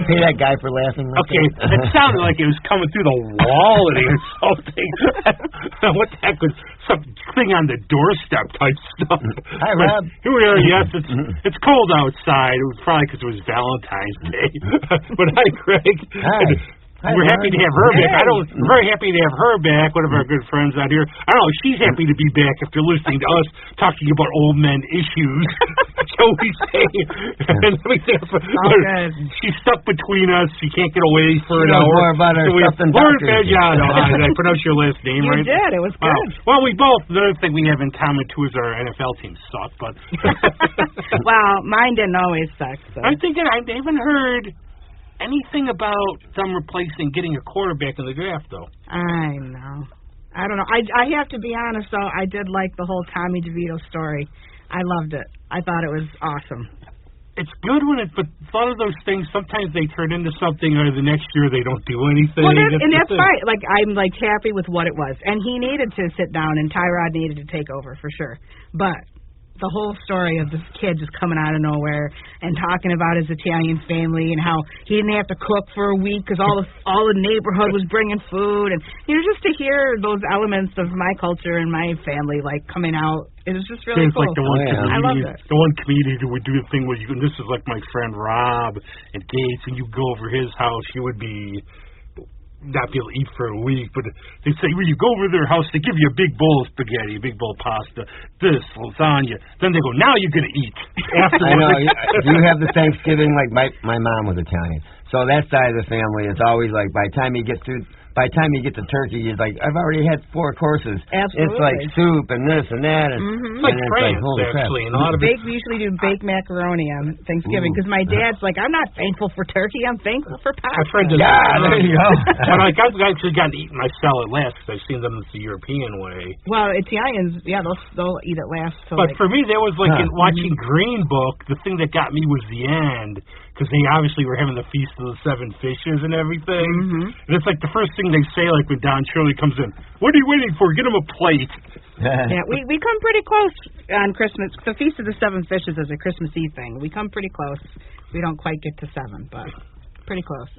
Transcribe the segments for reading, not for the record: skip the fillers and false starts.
pay that guy for laughing? Like okay, it sounded like it was coming through the wall or something. What the heck was something on the doorstep type stuff? Hi, Rob. Here we are. Yes, it's cold outside. It was probably because it was Valentine's Day. But hi, Greg. Hi. We're happy to have her back. We're very happy to have her back, one of our good friends out here. I don't know, she's happy to be back after listening to us talking about old men issues. Shall we say? She's stuck between us. She can't get away for an hour. More about her stuff than Lauren Faggiano. Did I pronounce your last name right? You did. It was good. Well, we both, the other thing we have in common, too, is our NFL teams suck. But well, mine didn't always suck. So. I'm thinking, I haven't heard anything about them getting a quarterback in the draft, though. I know. I don't know. I have to be honest, though. I did like the whole Tommy DeVito story. I loved it. I thought it was awesome. It's good but a lot of those things, sometimes they turn into something, or the next year they don't do anything. Well, that's fine. Like, I'm, happy with what it was. And he needed to sit down, and Tyrod needed to take over, for sure. But the whole story of this kid just coming out of nowhere and talking about his Italian family and how he didn't have to cook for a week because all the neighborhood was bringing food, and just to hear those elements of my culture and my family coming out, it was just really cool. Like the one comedian, I loved it. The one comedian who would do the thing where and this is like my friend Rob at Gates, and you go over his house, you would not be able to eat for a week, but they say when you go over their house, they give you a big bowl of spaghetti, a big bowl of pasta, this, lasagna. Then they go, now you're going to eat. Afterwards. I know. You have the Thanksgiving, my mom was Italian. So that side of the family is always by the time you get to turkey, you're like, I've already had 4 courses. Absolutely. It's like soup and this and that. And, It's like France, actually. And a lot of we usually do baked macaroni on Thanksgiving because my dad's like, I'm not thankful for turkey, I'm thankful for pasta. My friend there you go. I've actually gotten to eat my salad last because I've seen them the European way. Well, Italians, they'll eat it last. But for me, there was in watching Green Book, the thing that got me was the end. Because they obviously were having the Feast of the Seven Fishes and everything. And it's like the first thing they say, when Don Shirley comes in, what are you waiting for? Get him a plate. Yeah, we come pretty close on Christmas. The Feast of the Seven Fishes is a Christmas Eve thing. We come pretty close. We don't quite get to 7, but pretty close.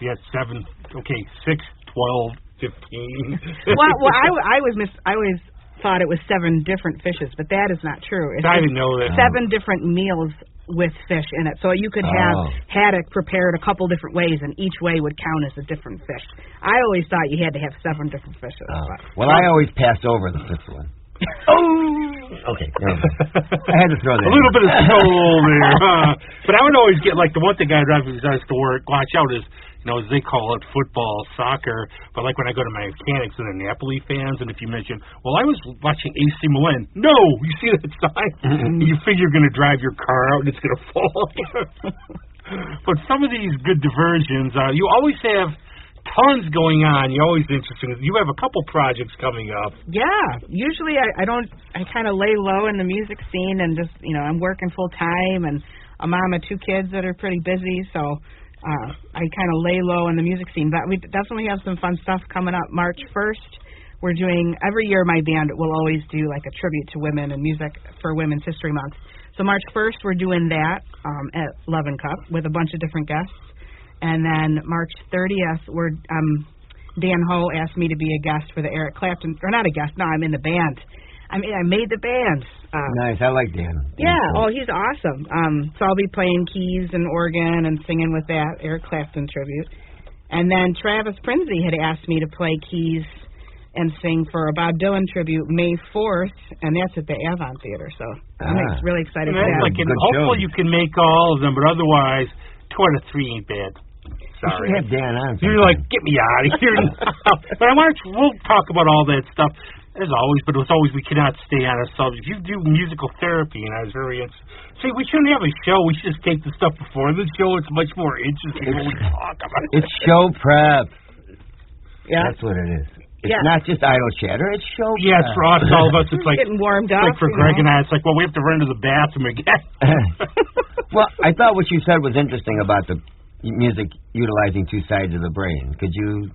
Yeah, 7. Okay, 6, 12, 15. well, I always thought it was 7 different fishes, but that is not true. I didn't know that. 7 different meals with fish in it. So you could have haddock prepared a couple different ways, and each way would count as a different fish. I always thought you had to have 7 different fishes. Well, I always passed over the 5th one. Okay. I had to throw that a little bit of soul there. But I would always get, the one thing I used to watch out is, as they call it, football, soccer. But when I go to my mechanics and the Napoli fans, and if you mention, well, I was watching AC Milan. No, you see that sign? You figure you're going to drive your car out and it's going to fall. But some of these good diversions, you always have tons going on. You're always interested. You have a couple projects coming up. Yeah. Usually I kind of lay low in the music scene and just, I'm working full time, and a mom of 2 kids that are pretty busy, so I kind of lay low in the music scene. But we definitely have some fun stuff coming up. March 1st, we're doing, every year my band will always do a tribute to women and music for Women's History Month. So March 1st, we're doing that at Love and Cup with a bunch of different guests. And then March 30th, Dan Ho asked me to be a guest for the Eric Clapton, or not a guest, no, I'm in the band. I made the band. Nice, I like Dan. Yeah, he's awesome. So I'll be playing keys and organ and singing with that Eric Clapton tribute. And then Travis Prinzi had asked me to play keys and sing for a Bob Dylan tribute May 4th, and that's at the Avon Theater. So I'm really excited for that. Hopefully you can make all of them, but otherwise 2 out of 3 ain't bad. Sorry. You should have Dan on. You're get me out of here. But we'll talk about all that stuff. As always, but as always, we cannot stay on a subject. You do musical therapy, and I was very interested. See, we shouldn't have a show. We should just take the stuff before the show. It's much more interesting when we talk about it. It's show prep. Yeah. That's what it is. It's not just idle chatter. It's show prep. Yeah, it's for us, all of us. It's getting warmed up. It's for Greg and I. It's we have to run to the bathroom again. Well, I thought what you said was interesting about the music utilizing 2 sides of the brain. Could you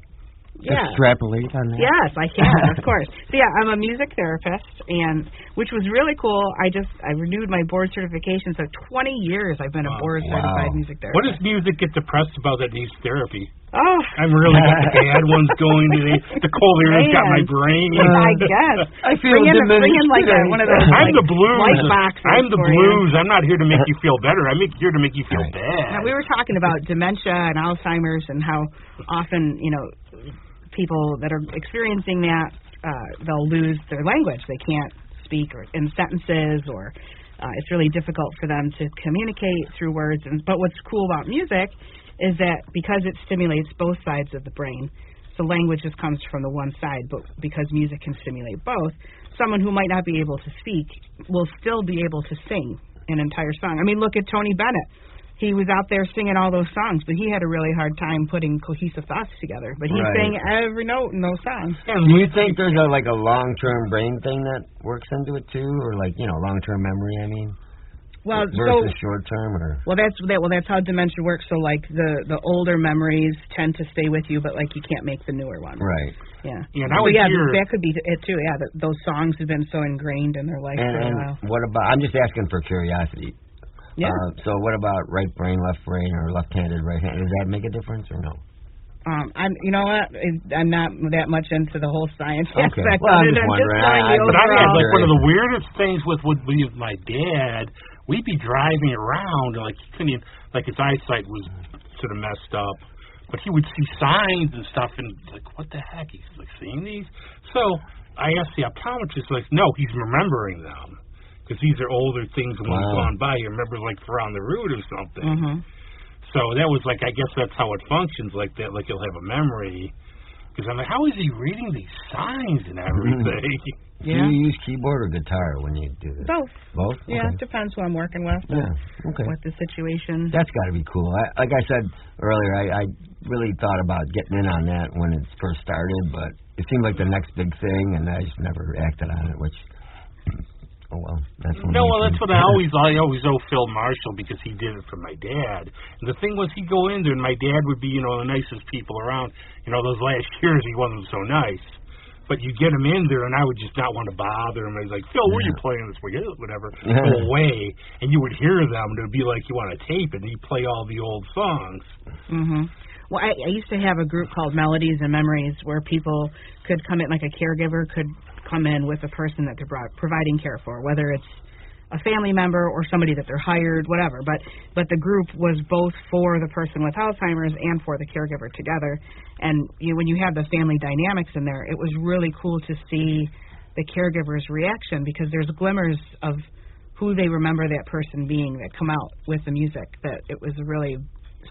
extrapolate on that? Yes, I can, of course. So I'm a music therapist, and which was really cool. I renewed my board certification, so 20 years I've been a board certified music therapist. What does music get depressed about that needs therapy? Oh, I'm really got the bad ones going today. The cold air has got my brain. I guess. I feel bring in like one of those. I'm the blues. Light boxes I'm the blues. I'm not here to make you feel better. I'm here to make you feel bad. Now, we were talking about dementia and Alzheimer's and how often people that are experiencing that they'll lose their language. They can't speak in sentences, or it's really difficult for them to communicate through words. But what's cool about music is that because it stimulates both sides of the brain, so language just comes from the one side, but because music can stimulate both, someone who might not be able to speak will still be able to sing an entire song. I mean, look at Tony Bennett. He was out there singing all those songs, but he had a really hard time putting cohesive thoughts together. But he sang every note in those songs. Do you think there's a long-term brain thing that works into it too, or long-term memory? I mean, versus short-term, or that's how dementia works. So the older memories tend to stay with you, but you can't make the newer ones. Right. Yeah. That could be it too. Yeah, those songs have been so ingrained in their life for a while. What about? I'm just asking for curiosity. Yeah. So what about right brain, left brain, or left-handed, right-handed? Does that make a difference or no? You know what? I'm not that much into the whole science aspect. Well, I'm just wondering. But I had one of the weirdest things with my dad. We'd be driving around, and he couldn't even, his eyesight was sort of messed up. But he would see signs and stuff, and what the heck? He's seeing these? So I asked the optometrist, no, he's remembering them. Because these are older things and one's gone by. You remember, around the root or something. Mm-hmm. So that was I guess that's how it functions like that. You'll have a memory. Because I'm how is he reading these signs and everything? Yeah. Do you use keyboard or guitar when you do this? Both. Both? Yeah, Okay. it depends who I'm working with. Yeah, okay. What the situation. That's got to be cool. Like I said earlier, I really thought about getting in on that when it first started, but it seemed like the next big thing, and I just never acted on it, which... Oh, well, that's one. No, well, that's what I always owe Phil Marshall, because he did it for my dad. And the thing was, he'd go in there, and my dad would be, the nicest people around. Those last years, he wasn't so nice. But you get him in there, and I would just not want to bother him. I was like, Phil, where are you playing this? Whatever. Go away. And you would hear them, and it would be like you want to tape it, and he'd play all the old songs. Mm-hmm. Well, I used to have a group called Melodies and Memories, where people could come in, a caregiver could come in with a person that they're providing care for, whether it's a family member or somebody that they're hired, whatever. But the group was both for the person with Alzheimer's and for the caregiver together. And when you have the family dynamics in there, it was really cool to see the caregiver's reaction, because there's glimmers of who they remember that person being that come out with the music. That it was a really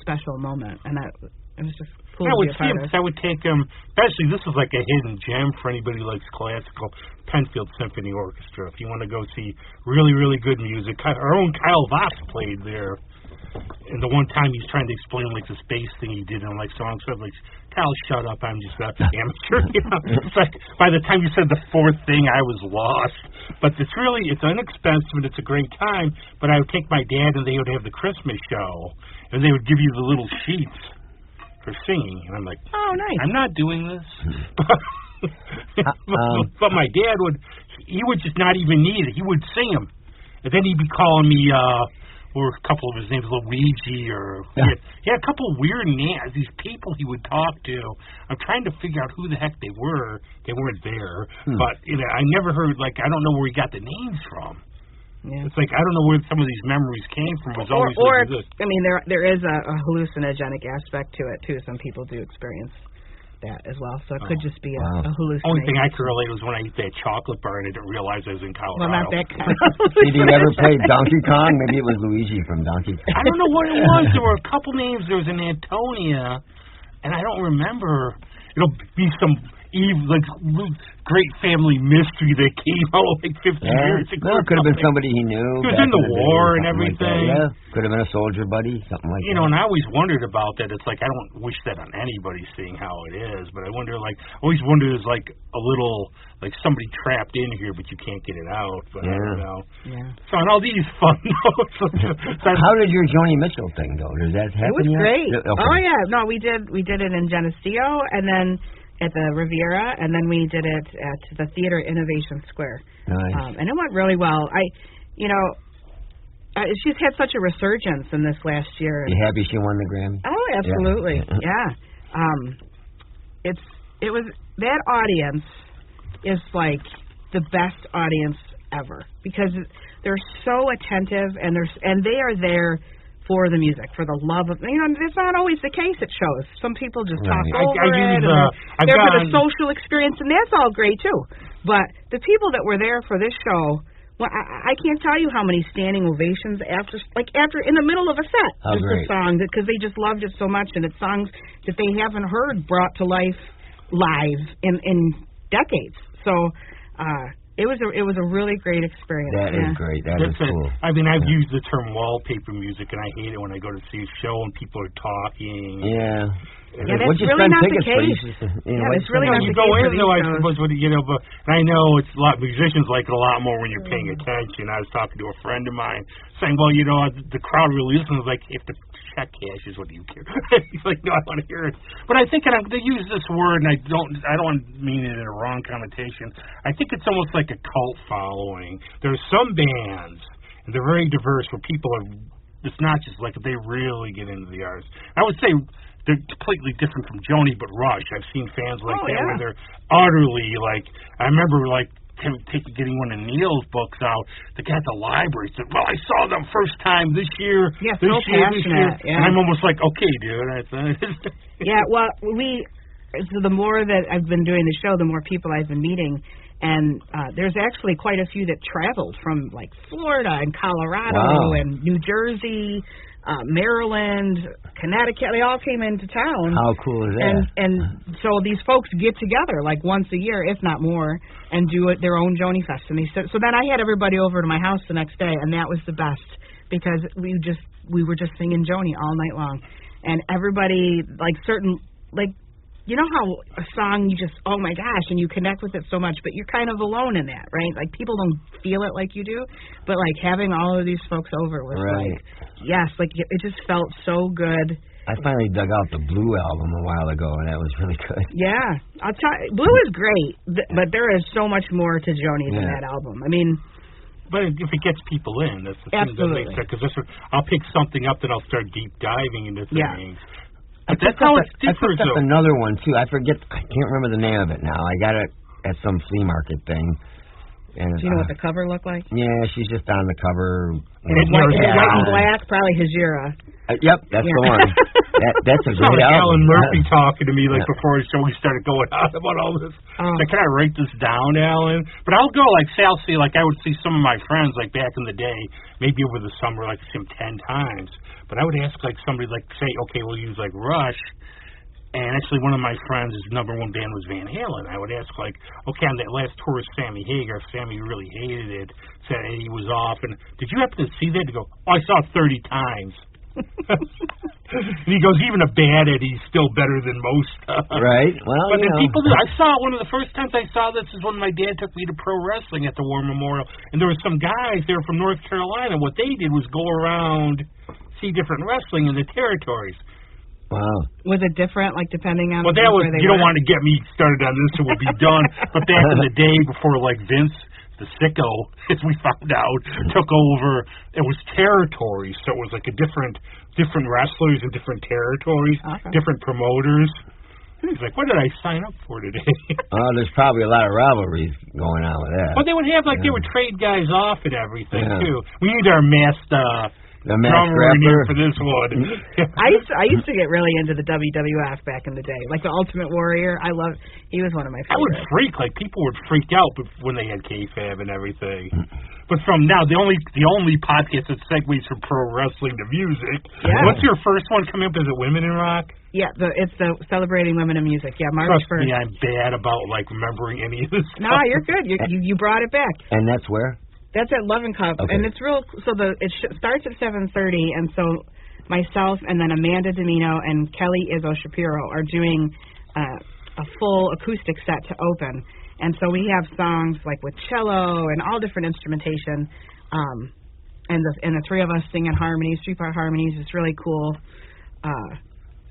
special moment, and that it was just cool to be a part of. I would take him, especially this is a hidden gem for anybody who likes classical, Penfield Symphony Orchestra. If you want to go see really, really good music, our own Kyle Voss played there. And the one time he's trying to explain the space thing he did in songs, so I'm Kyle, shut up, I'm just an amateur. It's by the time you said the fourth thing, I was lost. But it's inexpensive and it's a great time. But I would take my dad, and they would have the Christmas show, and they would give you the little sheets for singing, and I'm like, oh, nice. I'm not doing this. But my dad he would just not even need it. He would sing them, and then he'd be calling me, or a couple of his names, Luigi, or he had a couple of weird names. These people he would talk to. I'm trying to figure out who the heck they were. They weren't there, but I never heard. I don't know where he got the names from. Yeah. It's I don't know where some of these memories came from. It was always I mean, there is a hallucinogenic aspect to it too. Some people do experience that as well, so it could just be a hallucination. Only thing I could relate was when I ate that chocolate bar and I didn't realize I was in Colorado. Well, not that kind. Did you ever play Donkey Kong? Maybe it was Luigi from Donkey Kong. I don't know what it was. There were a couple names. There was an Antonia, and I don't remember. It'll be some great family mystery that came out 50 years ago. No, it could have been somebody he knew. He was in the war and everything. Could have been a soldier buddy, something like that. And I always wondered about that. It's I don't wish that on anybody, seeing how it is, but I wonder, always wondered, is a little, somebody trapped in here, but you can't get it out. But I don't know. Yeah. So on all these fun notes. How did your Joni Mitchell thing go? Did that happen? It was great. Okay. Oh yeah, no, we did it in Geneseo, and then at the Riviera, and then we did it at the Theater Innovation Square. Nice. And it went really well. She's had such a resurgence in this last year. You happy she won the Grammy? Oh, absolutely. Yeah. It was that audience is like the best audience ever because they're so attentive and they are there for the music, for the love of, it's not always the case at shows. Some people just talk over it, and they're for the social experience, and that's all great, too. But the people that were there for this show, well, I can't tell you how many standing ovations after in the middle of a set, just a song, because they just loved it so much, and it's songs that they haven't heard brought to life live in decades. So, it was a really great experience. That is great. That's cool. I mean, I've used the term wallpaper music, and I hate it when I go to see a show and people are talking. Yeah. Yeah, that's really not the case. It's really not the case. You go in, though, I suppose, but I know it's a lot. Musicians like it a lot more when you're paying attention. I was talking to a friend of mine saying, well, the crowd really listens. Like, if the check cashes, what do you care? He's like, no, I want to hear it. But I think they use this word, and I don't mean it in a wrong connotation. I think it's almost like a cult following. There's some bands, and they're very diverse, where people are. It's not just like they really get into the arts. I would say they're completely different from Joni, but Rush. I've seen fans like that where they're utterly I remember getting one of Neil's books out. The guy at the library said, "Well, I saw them first time this year. Yeah, so passionate. Yeah. And I'm almost like, okay, dude. Yeah, well, so the more that I've been doing the show, the more people I've been meeting. And there's actually quite a few that traveled from Florida and Colorado and New Jersey, Maryland, Connecticut. They all came into town. How cool is that? And so these folks get together once a year, if not more, and do their own Joni Fest. And so then I had everybody over to my house the next day, and that was the best because we were just singing Joni all night long, and everybody you know how a song you just, oh my gosh, and you connect with it so much, but you're kind of alone in that, right? People don't feel it like you do, but having all of these folks over was it just felt so good. I finally dug out the Blue album a while ago, and that was really good. Yeah, I'll tell you, Blue is great, but there is so much more to Joni than that album. I mean, but if it gets people in, that's the thing that makes sense. Because I'll pick something up, then I'll start deep diving into things. Yeah. But that's how it's different. I picked up another one, too. I can't remember the name of it now. I got it at some flea market thing. And, do you know what the cover looked like? Yeah, she's just on the cover. White and black, probably Hajira. Yep, that's the one. That's a great album. Alan Murphy talking to me before the show we started going on about all this. Can I write this down, Alan? But I'll go I'll see I would see some of my friends back in the day, maybe over the summer, see them 10 times. But I would ask somebody say, okay, we'll use Rush. And actually, one of my friends, his number one band was Van Halen. I would ask, okay, on that last tour with Sammy Hagar, if Sammy really hated it, said he was off, and did you happen to see that? To go, I saw it 30 times. And he goes, even a bad Eddie's still better than most. Right. Well, but the people do. I saw one of the first times I saw this is when my dad took me to pro wrestling at the War Memorial, and there were some guys there from North Carolina. What they did was go around, see different wrestling in the territories. Wow. Was it different, depending on that was, you don't want to get me started on this, so we'll be done. But back in the day, before Vince, the sicko, as we found out, took over, it was territories. So it was a different wrestlers in different territories, different promoters. He's like, what did I sign up for today? There's probably a lot of rivalries going on with that. Well, they would have, they would trade guys off and everything, too. We need our masked... The mask rapper for this one. I used to get really into the WWF back in the day, the Ultimate Warrior. He was one of my favorites. I would freak, people would freak out when they had kayfabe and everything. But from now, the only podcast that segues from pro wrestling to music. Yeah. What's your first one coming up? Is it Women in Rock? Yeah, it's the Celebrating Women in Music. Yeah, March 1st. Trust me, I'm bad about remembering any of this stuff. No, you're good. You brought it back. And that's where? That's at Love and Cup, and it's real. So it starts at 7:30, and so myself and then Amanda Domino and Kelly Izzo Shapiro are doing a full acoustic set to open, and so we have songs with cello and all different instrumentation, and the three of us sing in harmonies, 3-part harmonies. It's really cool.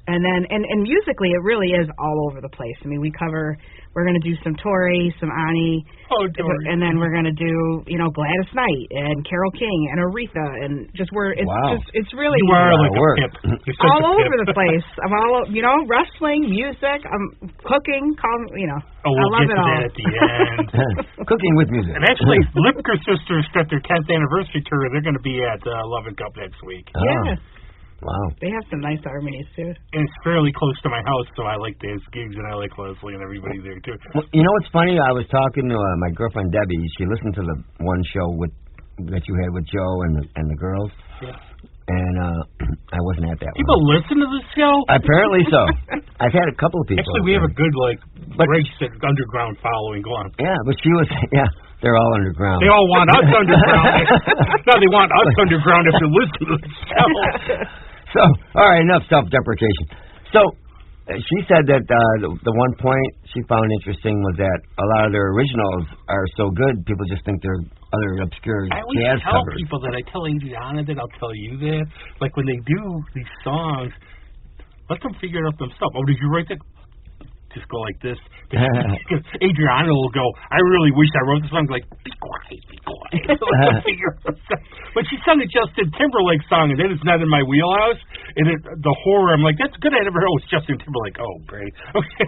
And then, and musically, it really is all over the place. I mean, we're going to do some Tori, some Ani, and then we're going to do, Gladys Knight and Carole King and Aretha, and it's really you are like a pimp. All over the place. I'm all, wrestling, music, cooking, we'll I love get it to all. that at the end. Cooking with music. And actually, Lipker Sisters at their 10th anniversary tour. They're going to be at Love and Cup next week. Yeah. Wow. They have some nice harmonies, too. And it's fairly close to my house, so I like those gigs, and I like Leslie and everybody there, too. Well, you know what's funny? I was talking to my girlfriend, Debbie. She listened to the one show that you had with Joe and the girls. Yeah. And I wasn't at that one. People listen to this show? Apparently so. I've had a couple of people. Actually, we have a good, race underground following. Go on. Yeah, but she was, they're all underground. They all want us underground. No, they want us underground if they listen to the show. So, all right, enough self-deprecation. So, she said that the one point she found interesting was that a lot of their originals are so good, people just think they're other obscure jazz covers. I always tell people that. I tell Adriana that. I'll tell you that. Like, when they do these songs, let them figure it out themselves. Oh, did you write that? Just go like this. Adriana will go, I really wish I wrote the song. Like, be quiet, be quiet. Let them figure it out. But she sung a Justin Timberlake song, and then it's not in my wheelhouse. And the horror, I'm like, that's good. I never heard it was Justin Timberlake. Oh, great. Okay.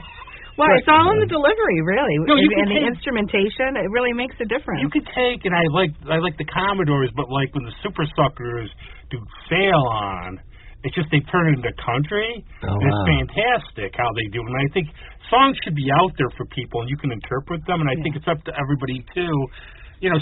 Well, it's all in the delivery, really, no, and the instrumentation. It really makes a difference. You could take, and I like the Commodores, but like when the Super Suckers do Sail On, it's just they turn it into country. Oh, and it's fantastic how they do it. And I think songs should be out there for people, and you can interpret them. And I think it's up to everybody too.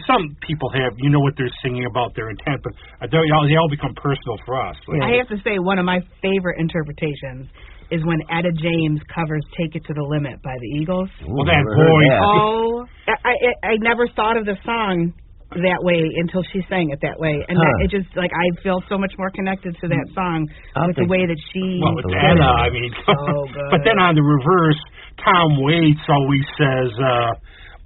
Some people have, what they're singing about their intent, but they all become personal for us. I have to say, one of my favorite interpretations is when Etta James covers "Take It to the Limit" by the Eagles. Well, that voice. Oh, I never thought of the song that way until she sang it that way, and it just I feel so much more connected to that song with the way that she. Well, with Etta, I mean, so good. But then on the reverse, Tom Waits always says,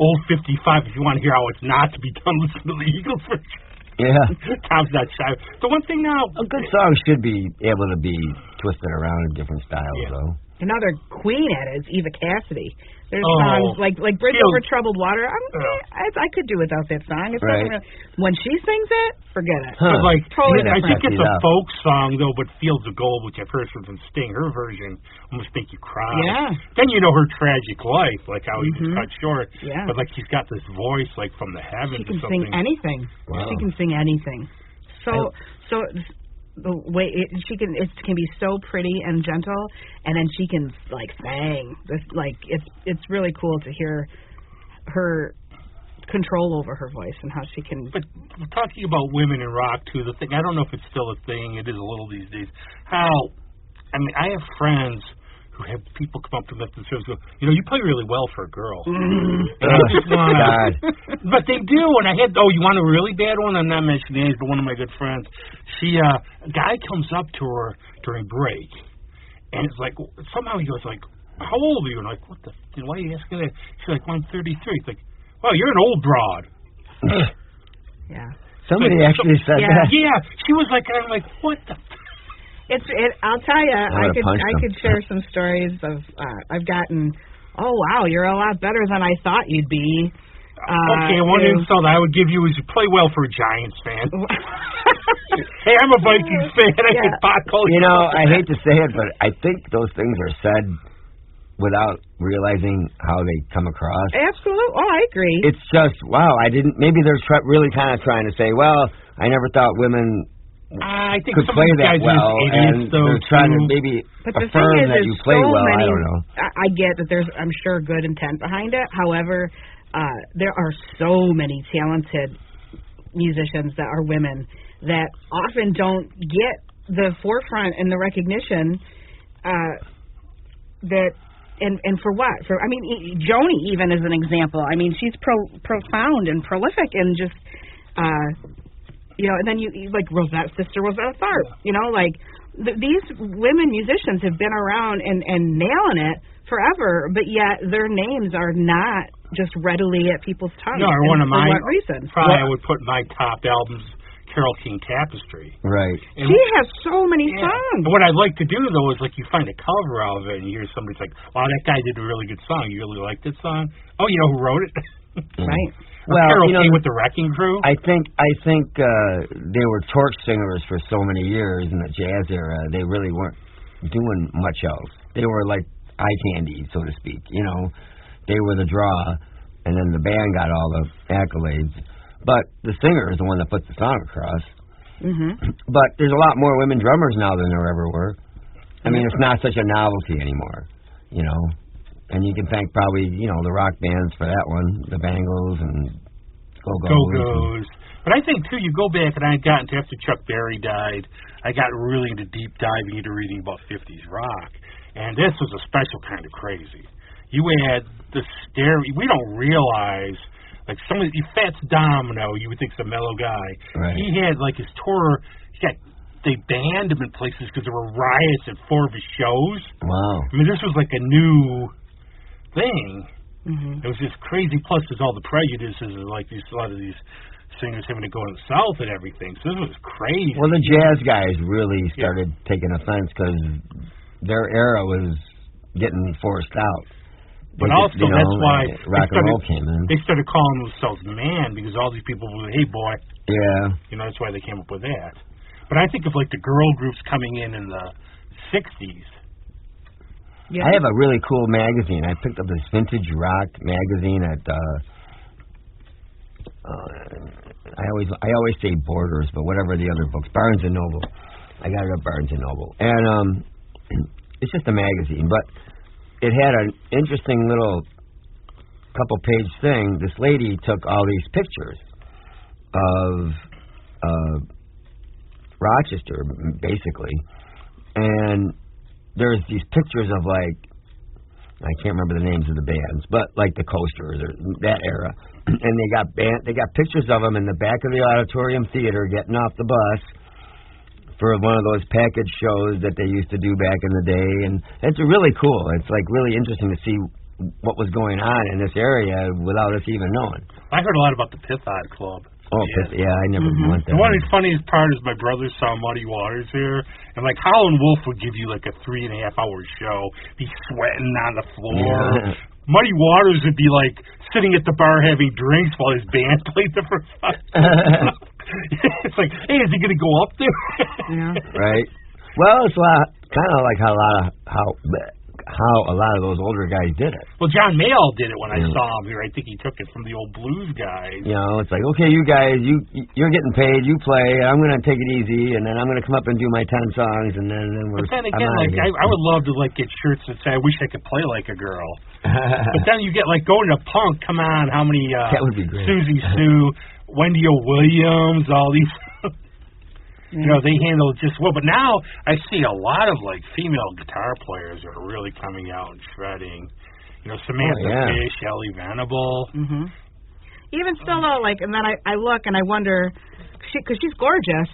"Old 55." If you want to hear how it's not to be done, listen to the Eagles version. Yeah. Tom's not shy. The one thing now, a good song should be able to be twisted around in different styles, though. Another queen at it is Eva Cassidy. There's songs like Bridge Over Troubled Water. I could do without that song. It's right. Not when she sings it, forget it. But totally I think different. it's a folk song though. But Fields of Gold, which I've heard from Sting, her version almost make you cry. Yeah. Then her tragic life, like how he was cut short. Yeah. But she's got this voice from the heavens. She can or something. sing anything. Wow. She can sing anything. So the way it can be so pretty and gentle, and then she can sing. It's really cool to hear her control over her voice and how she can. But talking about women in rock too, the thing I don't know if it's still a thing. It is a little these days. I have friends who have people come up to them and go, you play really well for a girl. And I just want to. But they do, and I had. You want a really bad one? I'm not mentioning names, but one of my good friends. A guy comes up to her during break, and it's somehow he goes how old are you? And I'm like, what the? Why are you asking that? She's like, well, I'm 33. It's like, well, you're an old broad. Yeah. Somebody actually said that. Yeah, she was I'm like, what the? I'll tell you, I could share some stories of I've gotten. Oh wow, you're a lot better than I thought you'd be. Okay, one insult I would give you is you play well for a Giants fan. Hey, I'm a Vikings fan. I hate to say it, but I think those things are said without realizing how they come across. Absolutely. Oh, I agree. It's just, wow, maybe they're really kind of trying to say, well, I never thought women I think could play that well, and they're trying to maybe affirm that you play well. I don't know. I get that there's, I'm sure, good intent behind it. However, there are so many talented musicians that are women that often don't get the forefront and the recognition that. And for what? Joni even is an example. She's profound and prolific and just, and then you Rosetta Tharpe. These women musicians have been around and nailing it forever, but yet their names are not just readily at people's tongues. No, one of my. For what reason? Probably I would put my top albums. Carole King Tapestry. Right. And she has so many songs. What I'd like to do, though, is like you find a cover of it and you hear somebody's like, wow, that guy did a really good song. You really like that song? Oh, you know who wrote it? Right. Well, Carole King with the Wrecking Crew. I think they were torch singers for so many years in the jazz era. They really weren't doing much else. They were like eye candy, so to speak. You know, they were the draw, and then the band got all the accolades. But the singer is the one that puts the song across. Mm-hmm. But there's a lot more women drummers now than there ever were. I mean, it's not such a novelty anymore, you know. And you can thank probably, you know, the rock bands for that one, the Bangles and Go-Go's. But I think, too, you go back, and I got into, after Chuck Berry died, I got really into deep diving into reading about 50s rock. And this was a special kind of crazy. You had the we don't realize... Like Fats Domino, you would think is a mellow guy. Right. He had like his tour. They banned him in places because there were riots at 4 of his shows. Wow. I mean, this was like a new thing. Mm-hmm. It was just crazy. Plus, there's all the prejudices of like a lot of these singers having to go in the South and everything. So this was crazy. Well, the jazz guys really started taking offense because their era was getting forced out. But also, that's why rock and roll came in. They started calling themselves man because all these people were, hey, boy. Yeah. You know, that's why they came up with that. But I think of, like, the girl groups coming in the 60s. Yeah. I have a really cool magazine. I picked up this vintage rock magazine at, I always say Borders, but whatever the other books, Barnes & Noble. I got it at Barnes & Noble. And it's just a magazine, but... It had an interesting little couple-page thing. This lady took all these pictures of Rochester, basically, and there's these pictures of, like, I can't remember the names of the bands, but like the Coasters or that era, and they got pictures of them in the back of the Auditorium Theater getting off the bus for one of those package shows that they used to do back in the day, and it's really cool. It's like really interesting to see what was going on in this area without us even knowing. I heard a lot about the Pithod Club. Oh, yeah, I never went there. The one of the funniest part is my brother saw Muddy Waters here, and like Howlin' Wolf would give you like a 3.5-hour show, be sweating on the floor. Yeah. Muddy Waters would be like sitting at the bar having drinks while his band played the first time. It's like, hey, is he going to go up there? Yeah. Right. Well, it's kind of like how a lot of those older guys did it. Well, John Mayall did it when I saw him here. I think he took it from the old blues guys. You know, it's like, okay, you guys, you're getting paid, you play, I'm going to take it easy, and then I'm going to come up and do my 10 songs, and then we're... But then again, like, I would love to, like, get shirts that say, I wish I could play like a girl. But then you get, like, going to punk, come on, how many... that would be great. Susie Sue, Wendy O. Williams, all these... You know, they handle it just well. But now I see a lot of, like, female guitar players that are really coming out and shredding. You know, Samantha Fish, Ellie Venable. Mm-hmm. Even still, though, like, and then I look and I wonder, because she's gorgeous,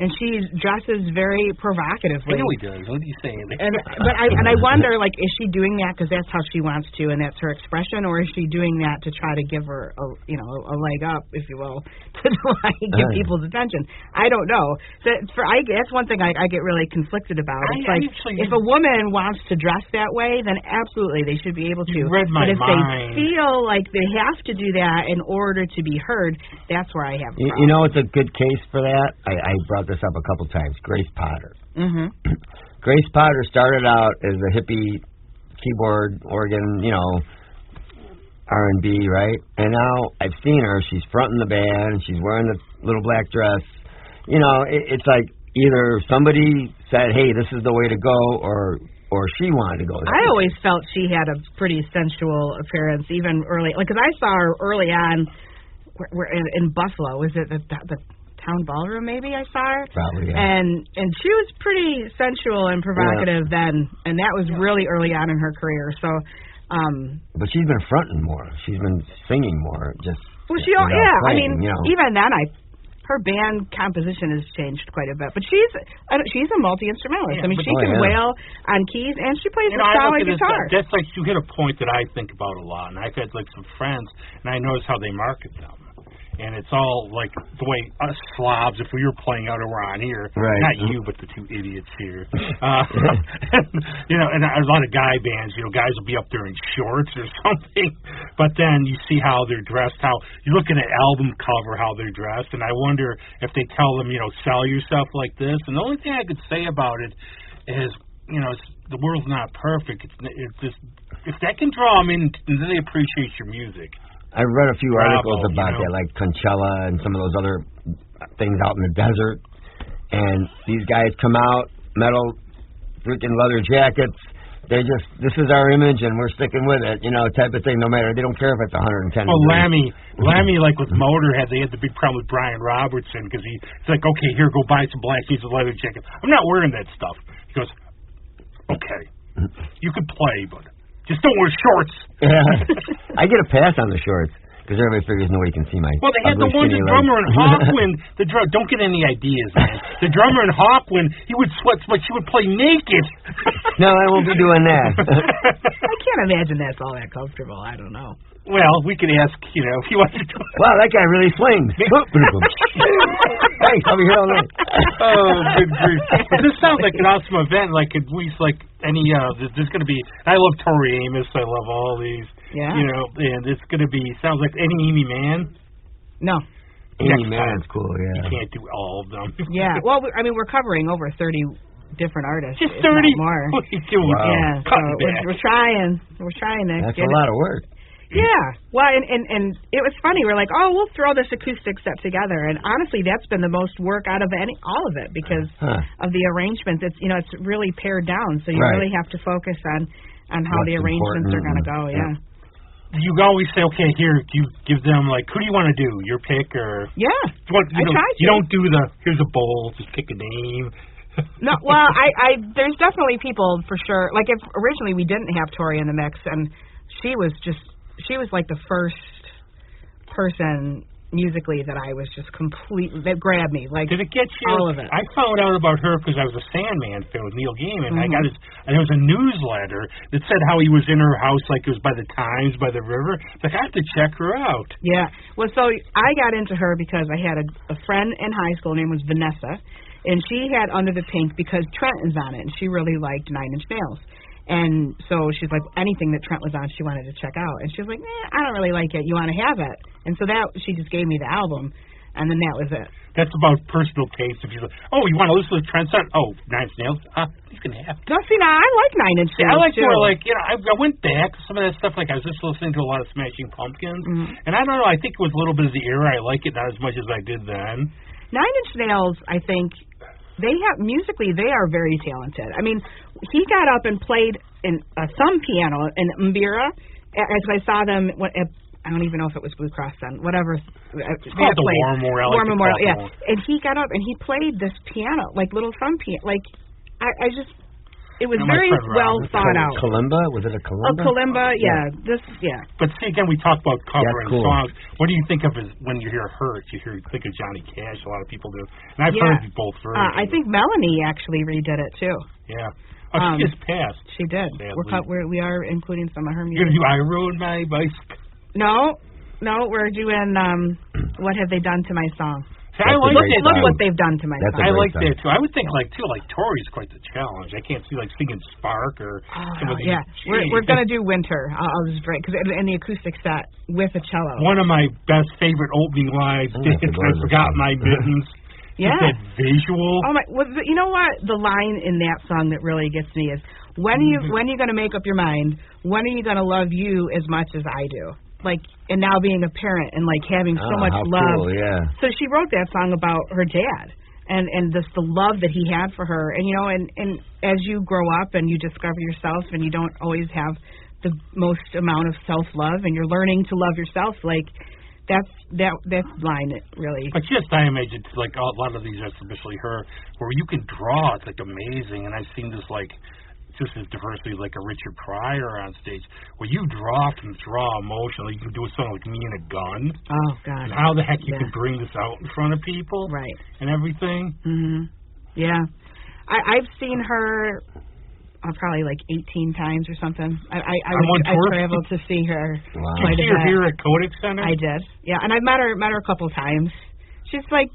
and she dresses very provocatively. I know he does. What are you saying? But I wonder, like, is she doing that because that's how she wants to, and that's her expression, or is she doing that to try to give her, a leg up, if you will, to like get people's attention? I don't know. So that's one thing I get really conflicted about. It's if a woman wants to dress that way, then absolutely they should be able to. You read my but if mind. they feel like they have to do that in order to be heard, that's where I have a problem. You know, it's a good case for that. I brought this up a couple times. Grace Potter. Mm-hmm. Grace Potter started out as a hippie keyboard, organ, R&B, right? And now I've seen her. She's fronting the band. She's wearing the little black dress. You know, it's like either somebody said, hey, this is the way to go, or she wanted to go there. I always felt she had a pretty sensual appearance, even early. Like, because I saw her early on in Buffalo. Was it the Town Ballroom, maybe I saw her? Probably, yeah. And she was pretty sensual and provocative then, and that was really early on in her career. So, but she's been fronting more. She's been singing more. Playing, I mean, even then, her band composition has changed quite a bit. But she's a multi-instrumentalist. Yeah, I mean, she can wail on keys, and she plays a solid guitar. That's like, you hit a point that I think about a lot, and I've had like some friends, and I notice how they market them. and it's all like the way us slobs, if we were playing out around here, right. not you, but the two idiots here. And a lot of guy bands, guys will be up there in shorts or something, but then you see how they're dressed, how you look at an album cover, how they're dressed, and I wonder if they tell them, sell yourself like this. And the only thing I could say about it is, the world's not perfect. It's just, if that can draw them in, then they appreciate your music. I read a few articles about that, like Coachella and some of those other things out in the desert. And these guys come out, metal, freaking leather jackets. They just, this is our image and we're sticking with it, type of thing. No matter, they don't care if it's 110. Well, Lammy, like with Motorhead, they had the big problem with Brian Robertson because he's like, okay, here, go buy some black jeans and leather jacket. I'm not wearing that stuff. He goes, okay, you can play, but just don't wear shorts. Yeah. I get a pass on the shorts because everybody figures nobody can see my. Well, they had the one drummer in Hawkwind. Don't get any ideas, man. The drummer in Hawkwind, he would sweat, but she would play naked. No, I won't be doing that. I can't imagine that's all that comfortable. I don't know. Well, we could ask, if he wants to do it. Wow, that guy really swings. Thanks, I'll be here all night. Oh, good grief. This sounds like an awesome event, like at least like any, there's going to be, I love Tori Amos, I love all these, and it's going to be, sounds like any Amy Mann. No. Amy Mann's cool, yeah. You can't do all of them. Yeah, well, we're covering over 30 different artists. Just 30? More. What are you doing? Wow. Yeah, so we're trying. We're trying to That's a lot of work. Yeah. Well, and it was funny. We're like, we'll throw this acoustic set together. And honestly, that's been the most work out of all of it because of the arrangements. It's it's really pared down, so you really have to focus on how the arrangements are going to go. Yeah. You always say, okay, here, you give them who do you want to do? Your pick or? Yeah. I try to. You don't do here's a bowl, just pick a name. No, well, I there's definitely people for sure. Like if originally we didn't have Tori in the mix, and she was like the first person musically that I was just completely, that grabbed me. Like, did it get you? All of it. I found out about her because I was a Sandman fan with Neil Gaiman. I got and there was a newsletter that said how he was in her house, like it was by the Times, by the river. Like, I have to check her out. Yeah. Well, so I got into her because I had a friend in high school, her name was Vanessa, and she had Under the Pink because Trent is on it, and she really liked Nine Inch Nails. And so she's like, anything that Trent was on, she wanted to check out. And she was like, I don't really like it. You want to have it? And so she just gave me the album, and then that was it. That's about personal taste. If you're like, you want to listen to Trent's on? Oh, Nine Inch Nails? You can have it. No, see, now I like Nine Inch Nails, I like too. more I went back to some of that stuff. Like, I was just listening to a lot of Smashing Pumpkins. And I don't know, I think it was a little bit of the era. I like it not as much as I did then. Nine Inch Nails, I think, musically, they are very talented. I mean, he got up and played some piano in Mbira, as I saw them at, I don't even know if it was Blue Cross then, whatever. It's called the War Memorial. War Memorial, yeah. And he got up and he played this piano, like little thumb piano. Like, I just, it was very well thought out. Kalimba? Was it a kalimba? Kalimba, yeah. But see, again, we talk about covering songs. What do you think of when you hear Hurt? You think of Johnny Cash, a lot of people do. And I've heard both versions. I think Melanie actually redid it, too. Yeah. Oh, she just passed. She did. We are including some of her music. You're going to do I Rode My Bicycle? No, we're doing What Have They Done to My Song. I like that. Look what they've done to my song. I like that too. I would think Tori's quite the challenge. I can't see singing Spark or. Yeah, we're gonna do Winter. I'll just break because in the acoustic set with a cello. One of my best favorite opening lines. I forgot my mittens. Yeah. That visual. Oh my! Well, you know what? The line in that song that really gets me is when are you gonna make up your mind? When are you gonna love you as much as I do? And now being a parent and having so much love. Cool, yeah. So she wrote that song about her dad and the love that he had for her. And and as you grow up and you discover yourself and you don't always have the most amount of self-love and you're learning to love yourself, that line really. But just I imagine a lot of these, especially her, where you can draw. It's amazing, and I've seen this just as diversity like a Richard Pryor on stage, where you draw emotionally. You can do something like Me and a Gun. Oh, God. And how the heck you can bring this out in front of people. Right. And everything. Mm-hmm. Yeah. I've seen her probably like 18 times or something. I traveled to see her. Wow. Quite Did you see her here at Kodak Center? I did. Yeah, and I've met her a couple times. She's like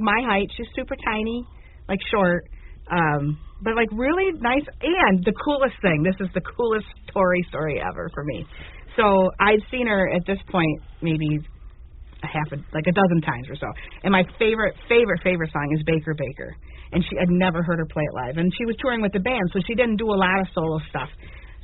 my height. She's super tiny, like short, but like really nice. And the coolest thing, this is the coolest Tori story ever for me. So I'd seen her at this point maybe a dozen times or so. And my favorite song is Baker Baker. And I'd never heard her play it live. And she was touring with the band, so she didn't do a lot of solo stuff.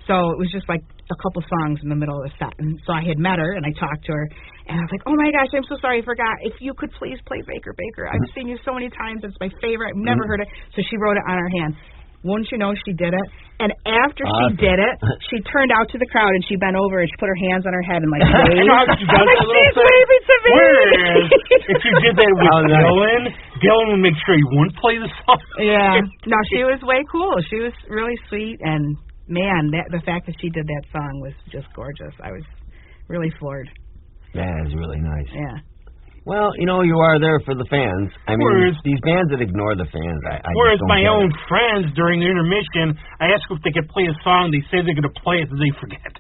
So it was just like a couple songs in the middle of the set. And so I had met her, and I talked to her, and I was like, oh, my gosh, I'm so sorry, I forgot. If you could please play Baker Baker. I've seen you so many times. It's my favorite. I've never heard it. So she wrote it on her hand. Wouldn't you know she did it? And after she did it, she turned out to the crowd, and she bent over, and she put her hands on her head and, like, waved. She does like, she's waving to me. Whereas, if you did that with Dylan would make sure he wouldn't play the song. Yeah. No, she was way cool. She was really sweet, and, man, the fact that she did that song was just gorgeous. I was really floored. That is really nice. Yeah. Well, you are there for the fans. I mean, these bands that ignore the fans, I whereas just don't my get own it. friends during the intermission, I ask if they could play a song. They say they're going to play it, and they forget.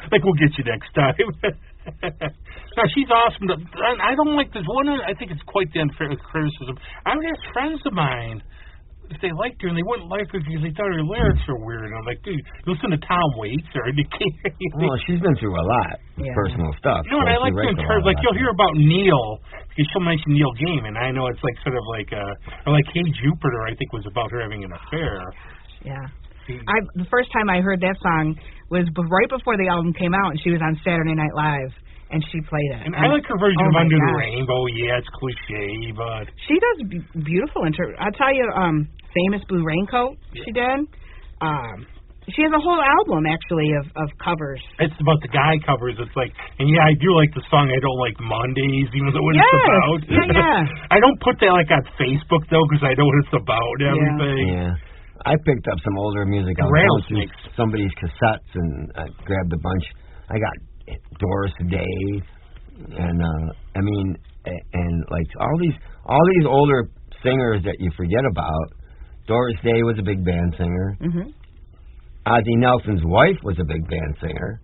Like, we'll get you next time. No, she's awesome. I don't like this one. I think it's quite the unfair criticism. I would ask friends of mine if they liked her, and they wouldn't like her because they thought her lyrics were weird. And I'm like, dude, listen to Tom Waits or Well, she's been through a lot of personal stuff. You know what I like to in terms, like you'll hear about Neil because she'll mention Neil Gaiman. I know it's like sort of like or like Hey Jupiter, I think was about her having an affair. Yeah. The first time I heard that song was right before the album came out, and she was on Saturday Night Live, and she played it. And I like her version of Under the Rainbow. Yeah, it's cliche, but she does beautiful. I'll tell you, Famous Blue Raincoat she did. She has a whole album, actually, of covers. It's about the guy covers. It's like, and yeah, I do like the song I Don't Like Mondays, even though what it's about. Yeah. I don't put that, like, on Facebook, though, because I know what it's about and everything. Yeah. I picked up some older music. I was going through somebody's cassettes, and I grabbed a bunch. I got Doris Day, and, I mean, and, like, all these older singers that you forget about. Doris Day was a big band singer. Mm-hmm. Ozzie Nelson's wife was a big band singer.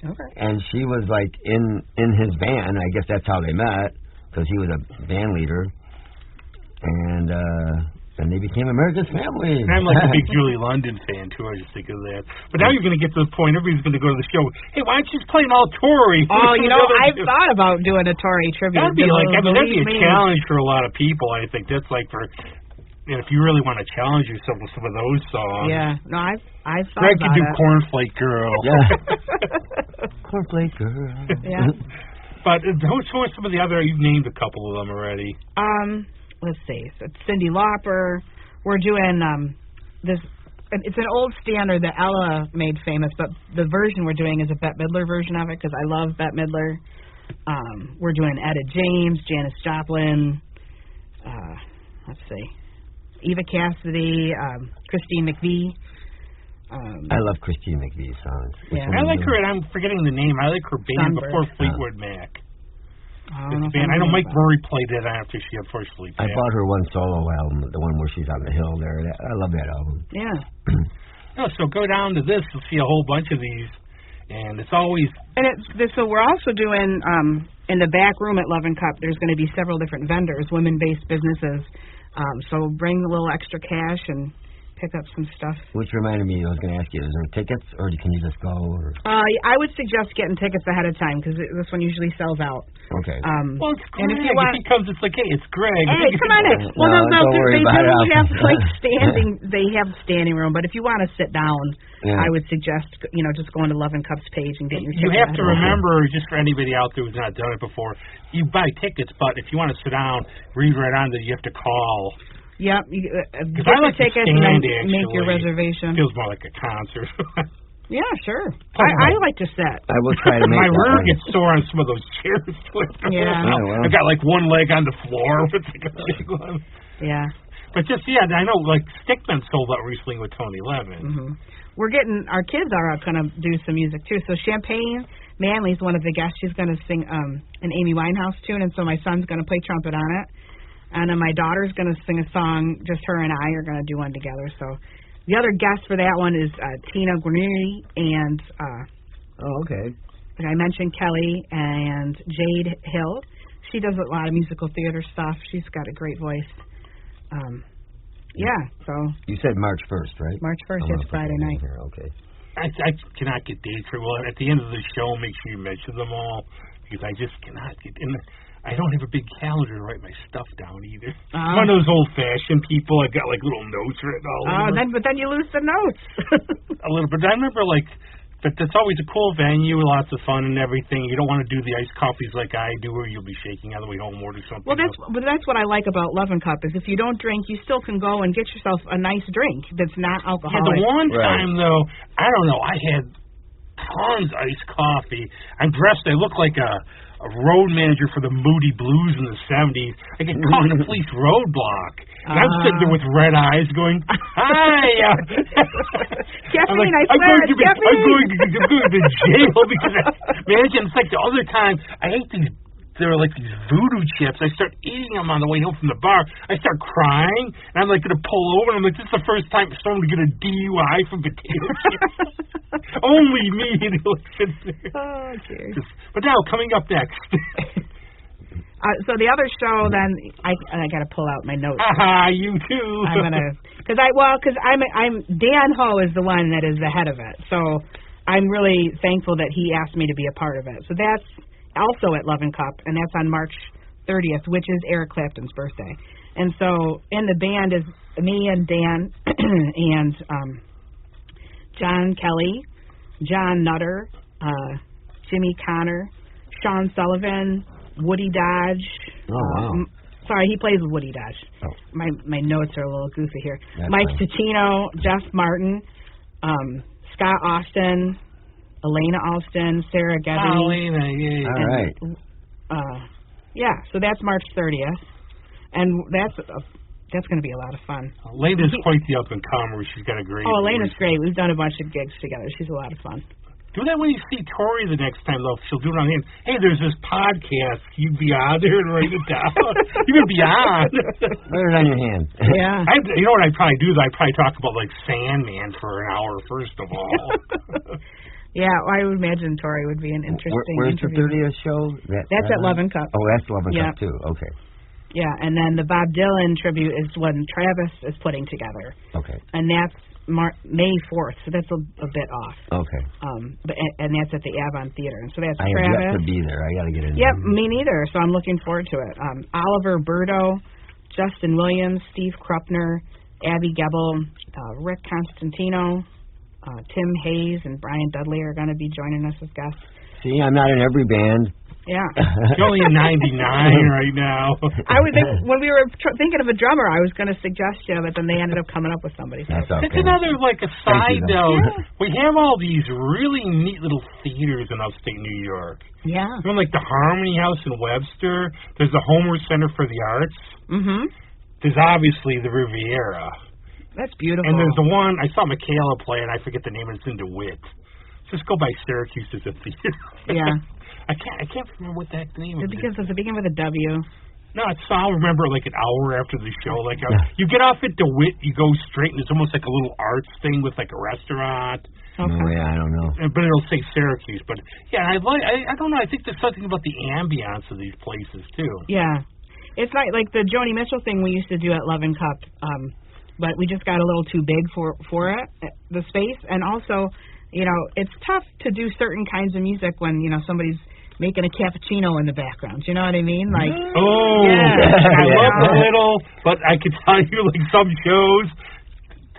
Okay. And she was like in his band. I guess that's how they met, because he was a band leader. And they became America's Family. And I'm like a big Julie London fan too. I just think of that. But now you're going to get to the point everybody's going to go to the show. Hey, why don't you just play an all Tory? Oh, I've thought about doing a Tory tribute. That'd be that'd be a challenge for a lot of people. I think that's like for. If you really want to challenge yourself with some of those songs. Yeah. No, I've thought Greg about could do it. Cornflake Girl. Yeah. Cornflake Girl. Yeah. But who are some of the other? You've named a couple of them already. Let's see. So it's Cyndi Lauper. We're doing this. It's an old standard that Ella made famous, but the version we're doing is a Bette Midler version of it because I love Bette Midler. We're doing Etta James, Janis Joplin. Let's see. Eva Cassidy, Christine McVie. I love Christine McVie's songs. Yeah. I like her, and I'm forgetting the name. I like her band before Fleetwood Mac. I know Mike Murray played it after she unfortunately passed. I bought her one solo album, the one where she's on the hill there. I love that album. Yeah. So go down to this and see a whole bunch of these, and it's always. And so we're also doing in the back room at Love and Cup. There's going to be several different vendors, women-based businesses. So bring a little extra cash and pick up some stuff. Which reminded me, I was going to ask you, is there tickets, or can you just go? Or? I would suggest getting tickets ahead of time, because this one usually sells out. Okay. Well, it's Greg. And if you want, he comes, it's like, hey, it's Greg. Hey, come on in. Well, no, they do have like standing. They have standing room, but if you want to sit down, I would suggest just going to Love and Cup's page and getting your tickets. You have to remember, just for anybody out there who's not done it before, you buy tickets, but if you want to sit down, read right on that you have to call. Yep. Because I like tickets and then make your reservation. Feels more like a concert. Yeah, sure. I like to sit. I will try to make my rear gets sore on some of those chairs. Yeah. I've got like one leg on the floor with like a big one. Yeah. But just, I know, like, Stickman sold out recently with Tony Levin. Mm-hmm. Our kids are going to do some music, too. So Champagne Manley's one of the guests. She's going to sing an Amy Winehouse tune, and so my son's going to play trumpet on it. And then my daughter's going to sing a song. Just her and I are going to do one together. So the other guest for that one is Tina Guarnieri and okay. like I mentioned, Kelly and Jade Hill. She does a lot of musical theater stuff. She's got a great voice. Yeah, so. You said March 1st, right? March 1st, it's Friday night. Here. Okay. I cannot get dates for. Well, at the end of the show, make sure you mention them all, because I just cannot get in. I don't have a big calendar to write my stuff down either. I'm one of those old-fashioned people. I've got like little notes written all over. But then you lose the notes. A little bit. I remember but that's always a cool venue, lots of fun and everything. You don't want to do the iced coffees like I do, where you'll be shaking on the way home or something. Well, that's what I like about Lovin' Cup is if you don't drink, you still can go and get yourself a nice drink that's not alcoholic. Yeah, the one time though, I don't know, I had tons of iced coffee. I'm dressed. I look like a road manager for the Moody Blues in the 70s. I get caught in a police roadblock. And I'm sitting there with red eyes going, hi! Caffeine, I'm going to jail because imagine, it's like the other time, I ate these, they were like these voodoo chips. I start eating them on the way home from the bar. I start crying, and I'm like going to pull over, and I'm like, this is the first time someone to get a DUI from potato chips. Only me. Oh, dear. But now, coming up next. So the other show, then I got to pull out my notes. You too. I'm gonna, because I'm Dan Ho is the one that is the head of it. So I'm really thankful that he asked me to be a part of it. So that's also at Lovin' Cup, and that's on March 30th, which is Eric Clapton's birthday. And so in the band is me and Dan and John Kelly, John Nutter, Jimmy Connor, Sean Sullivan, Woody Dodge. Oh, wow. Sorry, he plays with Woody Dodge. Oh. My notes are a little goofy here. That's Mike fine. Cicino, Jeff Martin, Scott Austin, Elena Alston, Sarah Gebby. Elena, yeah. All right. Yeah, so that's March 30th. And that's going to be a lot of fun. Elena's quite the up-and-comer. She's got a great voice. Elena's great. We've done a bunch of gigs together. She's a lot of fun. Do that when you see Tori the next time, though. She'll do it on him. Hey, there's this podcast. You'd be on there and write it down. You would be on. Put it on your hand. Yeah. You know what I'd probably do? I'd probably talk about, like, Sandman for an hour, first of all. Yeah, I would imagine Tori would be an interesting Where's interview. the 30th show? That's at Lovin' Cup. Oh, that's Lovin' Cup, too. Okay. Yeah, and then the Bob Dylan tribute is when Travis is putting together. Okay. And that's May 4th, so that's a bit off. Okay. And that's at the Avon Theater. And so that's I Travis. have yet to be there. I got to get in. Yep, me neither, so I'm looking forward to it. Oliver Burdo, Justin Williams, Steve Krupner, Abby Gebel, Rick Constantino, Tim Hayes, and Brian Dudley are going to be joining us as guests. See, I'm not in every band. Yeah. You're only in 99 right now. I was when we were thinking of a drummer, I was going to suggest you, but then they ended up coming up with somebody. That's okay. It's another, like, a side note. Yeah. We have all these really neat little theaters in upstate New York. Yeah. You know, like the Harmony House in Webster. There's the Homer Center for the Arts. Mm-hmm. There's obviously the Riviera. That's beautiful. And there's the one, I saw Michaela play, and I forget the name, it's in DeWitt. Just go by Syracuse as a theater. Yeah. I can't remember what that name is. Does it begin with a W? No, I'll remember like an hour after the show. Like you get off at DeWitt, you go straight, and it's almost like a little arts thing with like a restaurant. Okay. Oh, yeah, I don't know. But it'll say Syracuse. But yeah, I don't know. I think there's something about the ambiance of these places too. Yeah, it's like the Joni Mitchell thing we used to do at Lovin' Cup, but we just got a little too big for it, the space, and also, you know, it's tough to do certain kinds of music when somebody's making a cappuccino in the background. You know what I mean? Like, I love a little, but I can tell you, like some shows,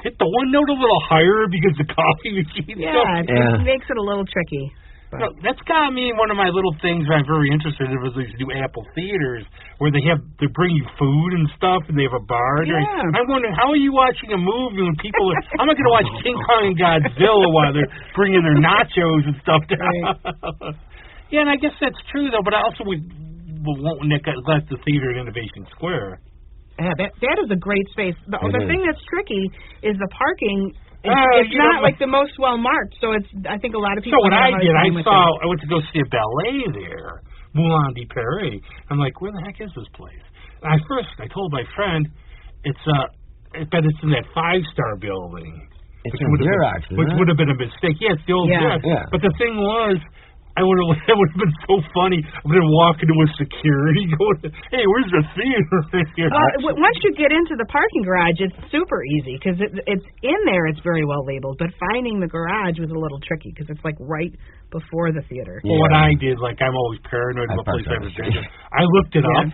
hit the one note a little higher because the coffee machine. It makes it a little tricky. No, that's got me one of my little things where I'm very interested in was these new Apple theaters where they bring you food and stuff and they have a bar. Yeah. I'm wondering, how are you watching a movie when people are, I'm not going to watch King Kong and Godzilla while they're bringing their nachos and stuff down. Right. Yeah, and I guess that's true though, but I also we won't neglect the theater at Innovation Square. Yeah, that is a great space. The thing that's tricky is the parking. It's not like the most well marked, so I think a lot of people. So what I did, I went to go see a ballet there, Moulin de Paris. I'm like, where the heck is this place? I told my friend, I bet it's in that 5-star building. It's in Xerox, which would have been a mistake. Yeah, it's the old Xerox. Yeah. But the thing was, that would have been so funny. I would have walked into a security going, hey, where's the theater? Once you get into the parking garage, it's super easy because it's in there. It's very well labeled. But finding the garage was a little tricky because it's like right before the theater. Well, what I did, like I'm always paranoid about places I've been. I looked it up.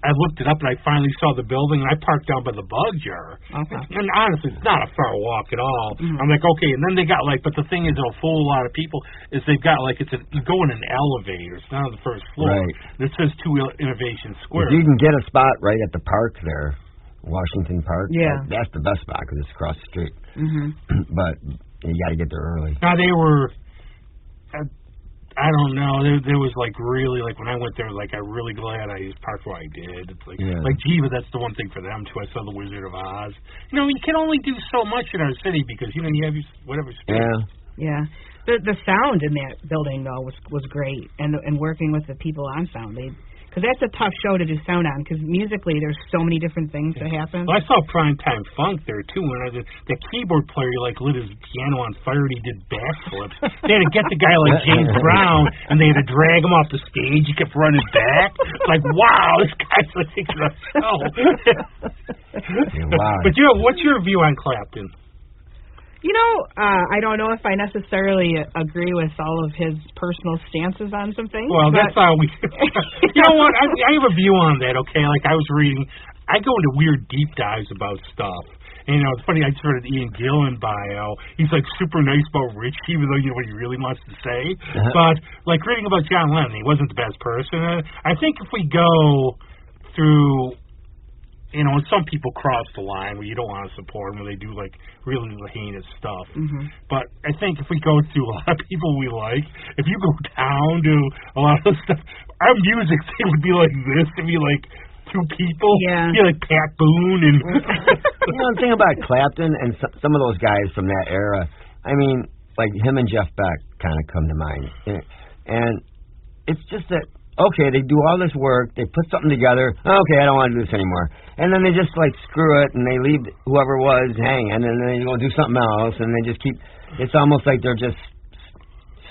I looked it up and I finally saw the building and I parked down by the bug jar. Okay. And honestly, it's not a far walk at all. Mm-hmm. I'm like, okay. And then they got but the thing is, it'll fool a lot of people. Is they've got you go in an elevator. It's not on the first floor. Right. And it says 2 Innovation Square. If you can get a spot right at the park there, Washington Park. Yeah. That's the best spot because it's across the street. Mm-hmm. But you got to get there early. Now they were. I don't know. There was really when I went there, I'm really glad I parked where I did. It's gee, but that's the one thing for them too. I saw the Wizard of Oz. You can only do so much in our city because you have whatever space. Yeah. The sound in that building though was great, and working with the people on sound, because that's a tough show to do sound on. Because musically, there's so many different things that happen. Well, I saw Primetime Funk there too. When the keyboard player lit his piano on fire and he did backflips. They had to get the guy like James Brown, and they had to drag him off the stage. He kept running back. It's like, wow, this guy's taking a show. Wow. But what's your view on Clapton? I don't know if I necessarily agree with all of his personal stances on some things. Well, that's how we... You know what? I have a view on that, okay? I was reading... I go into weird deep dives about stuff. And, it's funny, I just read an Ian Gillan bio. He's, super nice about Rich, even though you know what he really wants to say. But, reading about John Lennon, he wasn't the best person. I think if we go through... some people cross the line where you don't want to support them, where they do really heinous stuff. Mm-hmm. But I think if we go through a lot of people we like, if you go down to a lot of stuff, our music thing would be like this. It'd be like 2 people. Yeah. It'd be like Pat Boone and. The thing about Clapton and some of those guys from that era, I mean, him and Jeff Beck kind of come to mind, and it's just that. Okay, they do all this work, they put something together, okay, I don't want to do this anymore. And then they just, screw it, and they leave whoever was hanging, and then they go do something else, and they just keep, it's almost like they're just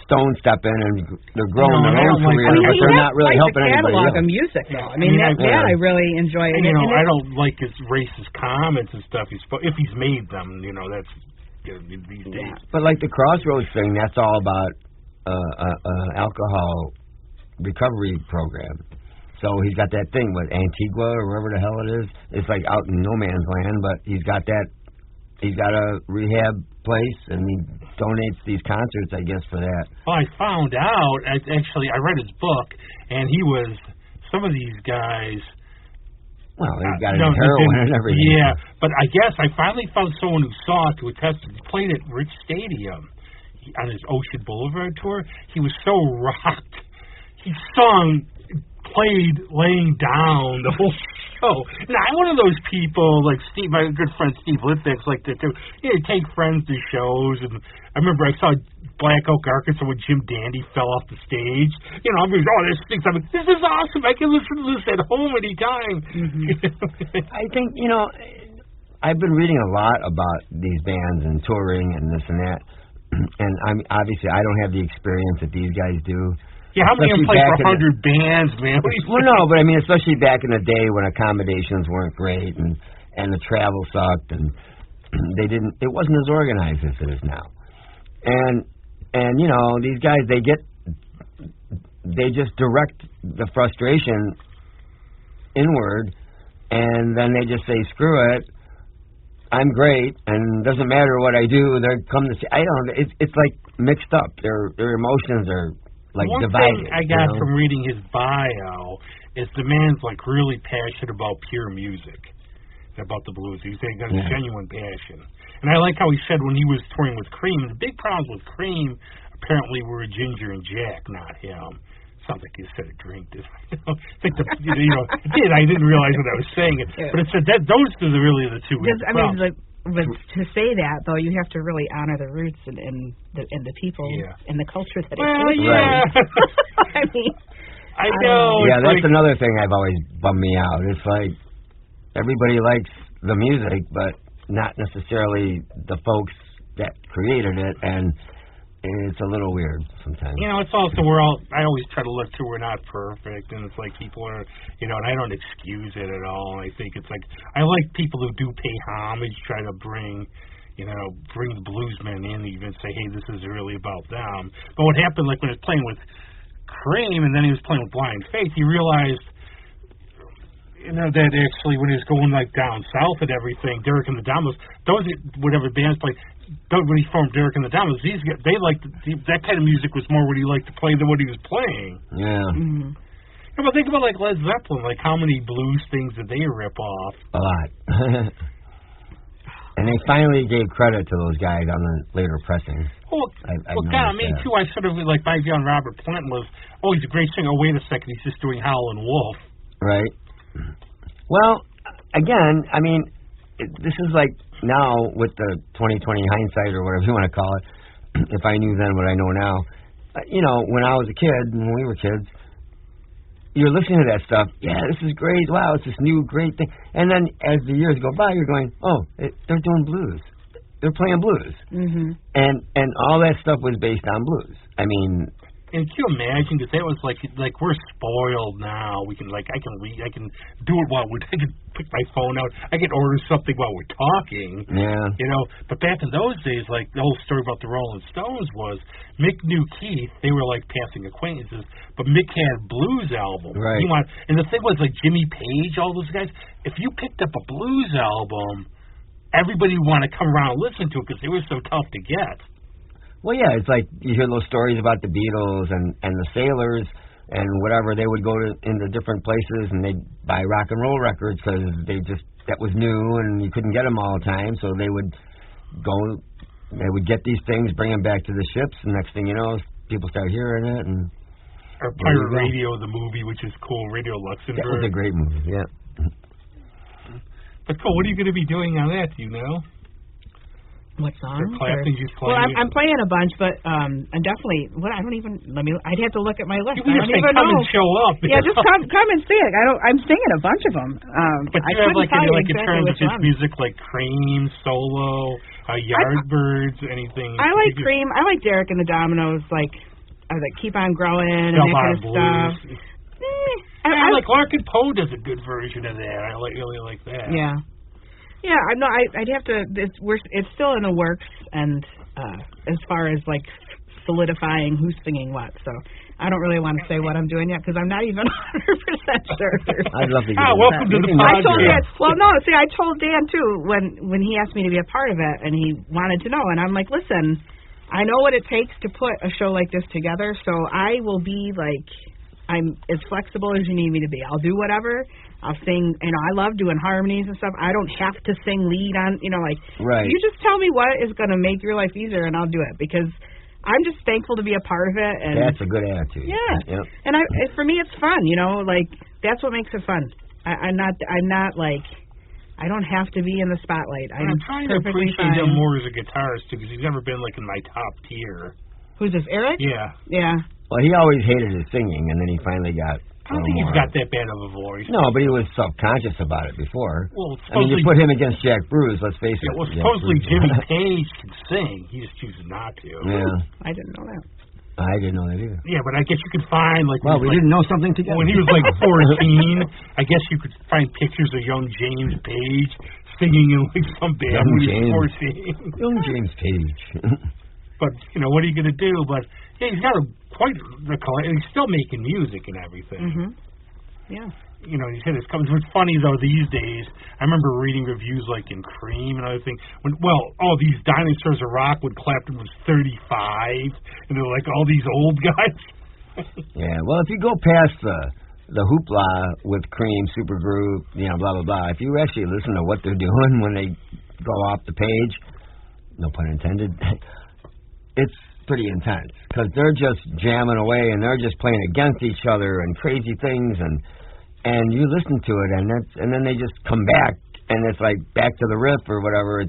stone stepping, and they're growing their own career, but they're not really helping anybody else. Of music, though. I mean, I really enjoy it. And, I don't like his racist comments and stuff, if he's made them, that's these days. But the Crossroads thing, that's all about alcohol recovery program. So he's got that thing with Antigua or wherever the hell it is. It's out in no man's land, but he's got a rehab place and he donates these concerts, I guess, for that. Well, I found out, I read his book, and some of these guys... Well, they've got heroin and everything. Yeah, but I guess I finally found someone who saw it, who attested. He played at Rich Stadium on his Ocean Boulevard tour. He was so rocked. He played laying down the whole show. Now, I'm one of those people, Steve, my good friend Steve Litvick's like that too. Take friends to shows, and I remember I saw Black Oak, Arkansas when Jim Dandy fell off the stage. I'm like, this stinks. I'm like, this is awesome. I can listen to this at home anytime. Mm-hmm. I think, I've been reading a lot about these bands and touring and this and that, and obviously I don't have the experience that these guys do. Yeah, how many of them play for 100 bands, man? Well, no, but I mean, especially back in the day when accommodations weren't great and the travel sucked and it wasn't as organized as it is now. And these guys, they just direct the frustration inward, and then they just say, screw it, I'm great, and it doesn't matter what I do, they're come to see. I don't know, it's mixed up. Their emotions are one divided. Thing I got from reading his bio is the man's really passionate about pure music and about the blues. He's got a genuine passion. And I like how he said when he was touring with Cream, the big problems with Cream apparently were Ginger and Jack, not him. Sounds like you said a drink. It did. I didn't realize what I was saying. But it said that those are really the two. But to say that, though, you have to really honor the roots and the people and the culture that it came from. Yeah. I mean, I know. Yeah, that's like, another thing I've always bummed me out. It's like everybody likes the music, but not necessarily the folks that created it, and it's a little weird sometimes. You know, it's also I always try to look to we're not perfect, and it's like people are, you know, and I don't excuse it at all. I think it's like I like people who do pay homage, try to bring the bluesmen in, even say, hey, this is really about them. But what happened, like when he was playing with Cream, and then he was playing with Blind Faith, he realized, you know, that actually when he was going like down south and everything, Derek and the Dominoes, those whatever bands played, when he formed Derek and the Dominoes, they liked that kind of music was more what he liked to play than what he was playing. Yeah. Mm-hmm. Yeah, but think about like Led Zeppelin, like how many blues things did they rip off? A lot. And they finally gave credit to those guys on the later pressings. Well, God, me too. I sort of like my view on Robert Plant was, oh, he's a great singer. Oh, wait a second, he's just doing Howlin' Wolf. Right. Well, again, I mean, this is like now with the 20/20 hindsight or whatever you want to call it. If I knew then what I know now, you know, when I was a kid, when we were kids, you're listening to that stuff. Yeah, this is great. Wow, it's this new great thing. And then as the years go by, you're going, oh, they're doing blues. They're playing blues. Mm-hmm. And all that stuff was based on blues. I mean. And can you imagine that was like we're spoiled now. We can I can do it I can pick my phone out. I can order something while we're talking. Yeah. You know, but back in those days, like the whole story about the Rolling Stones was Mick knew Keith. They were like passing acquaintances, but Mick had blues albums. Right. And the thing was like Jimmy Page, all those guys. If you picked up a blues album, everybody would want to come around and listen to it because they were so tough to get. Well, yeah, it's like you hear those stories about the Beatles and the Sailors and whatever. They would go into different places and they'd buy rock and roll records because that was new and you couldn't get them all the time. So they would get these things, bring them back to the ships, and next thing you know, people start hearing it. And or Pirate Radio, the movie, which is cool, Radio Luxembourg. That was a great movie, yeah. But cool, what are you going to be doing on that? Do you know? What song? Well, I'm playing a bunch, but I'm definitely. I'd have to look at my list. You can just say come and show up. Yeah, just come and see it. I'm singing a bunch of them. But do you have like in terms of his music, like Cream, solo, Yardbirds, anything? I like Cream. I like Derek and the Dominoes. Like Keep on Growing and that kind of stuff. I like Larkin Poe does a good version of that. I really like that. Yeah. Yeah, I'd have to. It's still in the works, and as far as like solidifying who's singing what, so I don't really want to say what I'm doing yet because I'm not even 100% sure. I'd love to. Welcome to the project. I told Dan too when he asked me to be a part of it, and he wanted to know, and I'm like, listen, I know what it takes to put a show like this together, so I will be like. I'm as flexible as you need me to be. I'll do whatever. I'll sing, I love doing harmonies and stuff. I don't have to sing lead on, right. You just tell me what is going to make your life easier and I'll do it because I'm just thankful to be a part of it. And that's a good attitude. Yeah. Yep. And for me, it's fun, that's what makes it fun. I'm not like, I don't have to be in the spotlight. I'm trying to appreciate him more as a guitarist too because he's never been like in my top tier. Who's this, Eric? Yeah. Yeah. Well, he always hated his singing, and then he finally got. I don't think he's got that bad of a voice. No, but he was self-conscious about it before. Well, you put him against Jack Bruce, let's face it. Well, supposedly Jimmy Page can sing. He just chooses not to. Yeah. I didn't know that. I didn't know that either. Yeah, but I guess you could find, like... Well, we didn't know something together. When he was, like, 14, I guess you could find pictures of young James Page singing in, like, some band when he was 14. Young James Page. But, what are you going to do? But, yeah, he's got quite the color, and he's still making music and everything. Mm-hmm. Yeah. He said it's coming. What's funny, though, these days, I remember reading reviews like in Cream and other things. These dinosaurs of rock when Clapton was 35, and they're like all these old guys. Yeah, well, if you go past the hoopla with Cream, Supergroup, blah, blah, blah, if you actually listen to what they're doing when they go off the page, no pun intended, it's pretty intense because they're just jamming away and they're just playing against each other and crazy things and you listen to it and then they just come back and it's like back to the riff or whatever.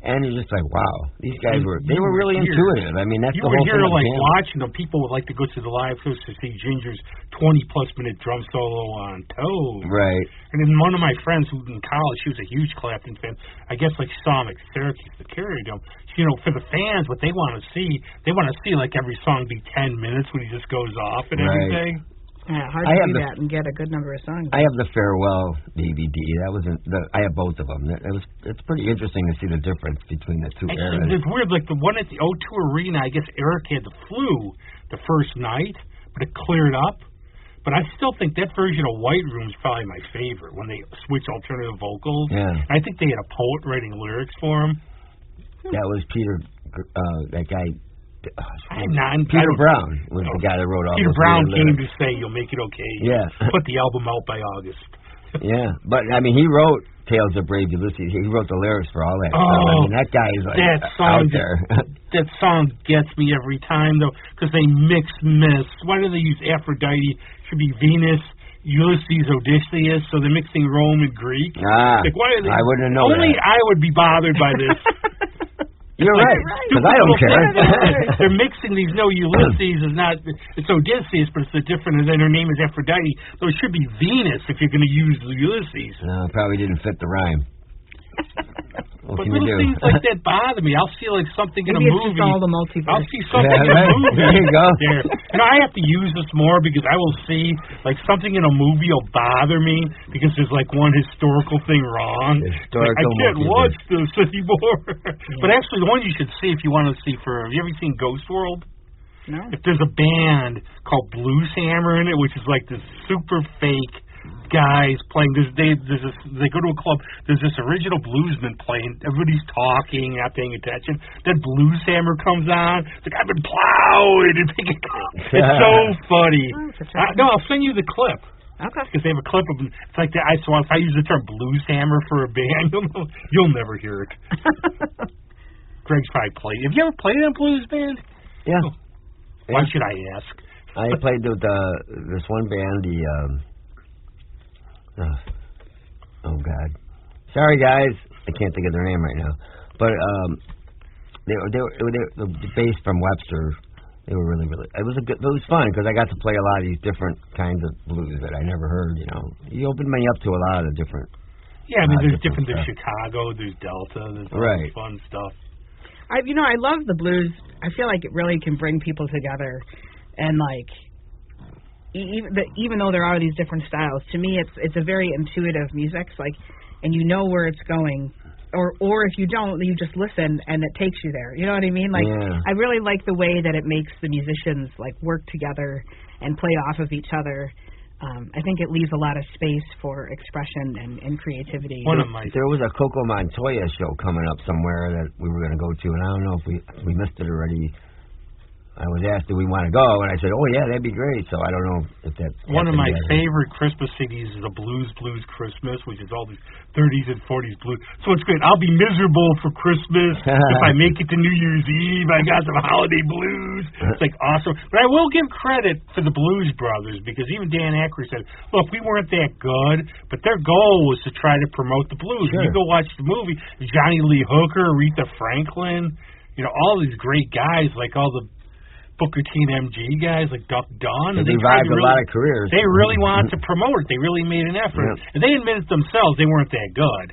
And you're just like, wow, these guys were really intuitive. I mean, that's you the whole were here, thing. like, watching them. People would like to go to the live shows to see Ginger's 20-plus minute drum solo on Toad. Right. And then one of my friends who in college, she was a huge Clapton fan. I guess, like, saw him at Syracuse, the Carrier Dome. You know, for the fans, what they want to see, like, every song be 10 minutes when he just goes off and everything. Yeah, hard to do that and get a good number of songs. I have the Farewell DVD. That wasn't. I have both of them. It's pretty interesting to see the difference between the two eras. It's weird. Like the one at the O2 Arena, I guess Eric had the flu the first night, but it cleared up. But I still think that version of White Room is probably my favorite when they switch alternative vocals. Yeah. I think they had a poet writing lyrics for him. That was Peter. That guy. Peter Brown was the guy that wrote all Peter those Brown came lyrics. to say, "You'll make it okay." Yeah. Put the album out by August. Yeah, but I mean, he wrote Tales of Brave Ulysses. He wrote the lyrics for all that stuff. I mean, that guy is like out there. That song gets me every time though, because they mix. Why do they use Aphrodite? Should be Venus. Ulysses, Odysseus, so they're mixing Rome and Greek. Like, why are they, I wouldn't know. Only I would be bothered by this. You're right, because I don't care. They're mixing these. No, Ulysses is not. It's Odysseus, but it's a different. And then her name is Aphrodite. So it should be Venus if you're going to use Ulysses. No, probably didn't fit the rhyme. What but can little you do? things like that bother me. I'll see like something in a Maybe movie. It's just all the multiverse. I'll see something in a movie. There you go. There. And I have to use this more because I will see like something in a movie will bother me because there's like one historical thing wrong. Like, I can't watch this anymore. But actually, the one you should see if you want to see have you ever seen Ghost World? No. If there's a band called Blues Hammer in it, which is like this super fake guys playing. They go to a club. There's this original bluesman playing. Everybody's talking, not paying attention. Then Blues Hammer comes on. It's like I've been plowing and picking up. It's so funny. No, I'll send you the clip. Okay. Because they have a clip of it's like that. So if I use the term Blues Hammer for a band, you'll never hear it. Greg's probably played. Have you ever played in a blues band? Yeah. Why should I ask? I played with this one band. Oh God, sorry guys, I can't think of their name right now. But they were based from Webster. They were really. It was fun because I got to play a lot of these different kinds of blues that I never heard. You know, you opened me up to a lot of different. Yeah, I mean, there's different. There's Chicago. There's Delta. There's all this fun stuff. I love the blues. I feel like it really can bring people together, and like. Even though there are these different styles, to me it's a very intuitive music. And you know where it's going, or if you don't, you just listen and it takes you there. You know what I mean? I really like the way that it makes the musicians like work together and play off of each other. I think it leaves a lot of space for expression and creativity. There was a Coco Montoya show coming up somewhere that we were going to go to, and I don't know if we missed it already. I was asked, do we want to go? And I said, oh, yeah, that'd be great. So I don't know if that's... One of my favorite Christmas CDs is the Blues Christmas, which is all these 30s and 40s blues. So it's great. I'll be miserable for Christmas. If I make it to New Year's Eve, I got some holiday blues. It's like awesome. But I will give credit to the Blues Brothers because even Dan Aykroyd said, look, we weren't that good, but their goal was to try to promote the blues. Sure. You go watch the movie, Johnny Lee Hooker, Aretha Franklin, all these great guys, like all the Booker T and MG guys like Duck Dunn. They revived a lot of careers. They really wanted to promote it. They really made an effort. Yep. And they admitted themselves they weren't that good.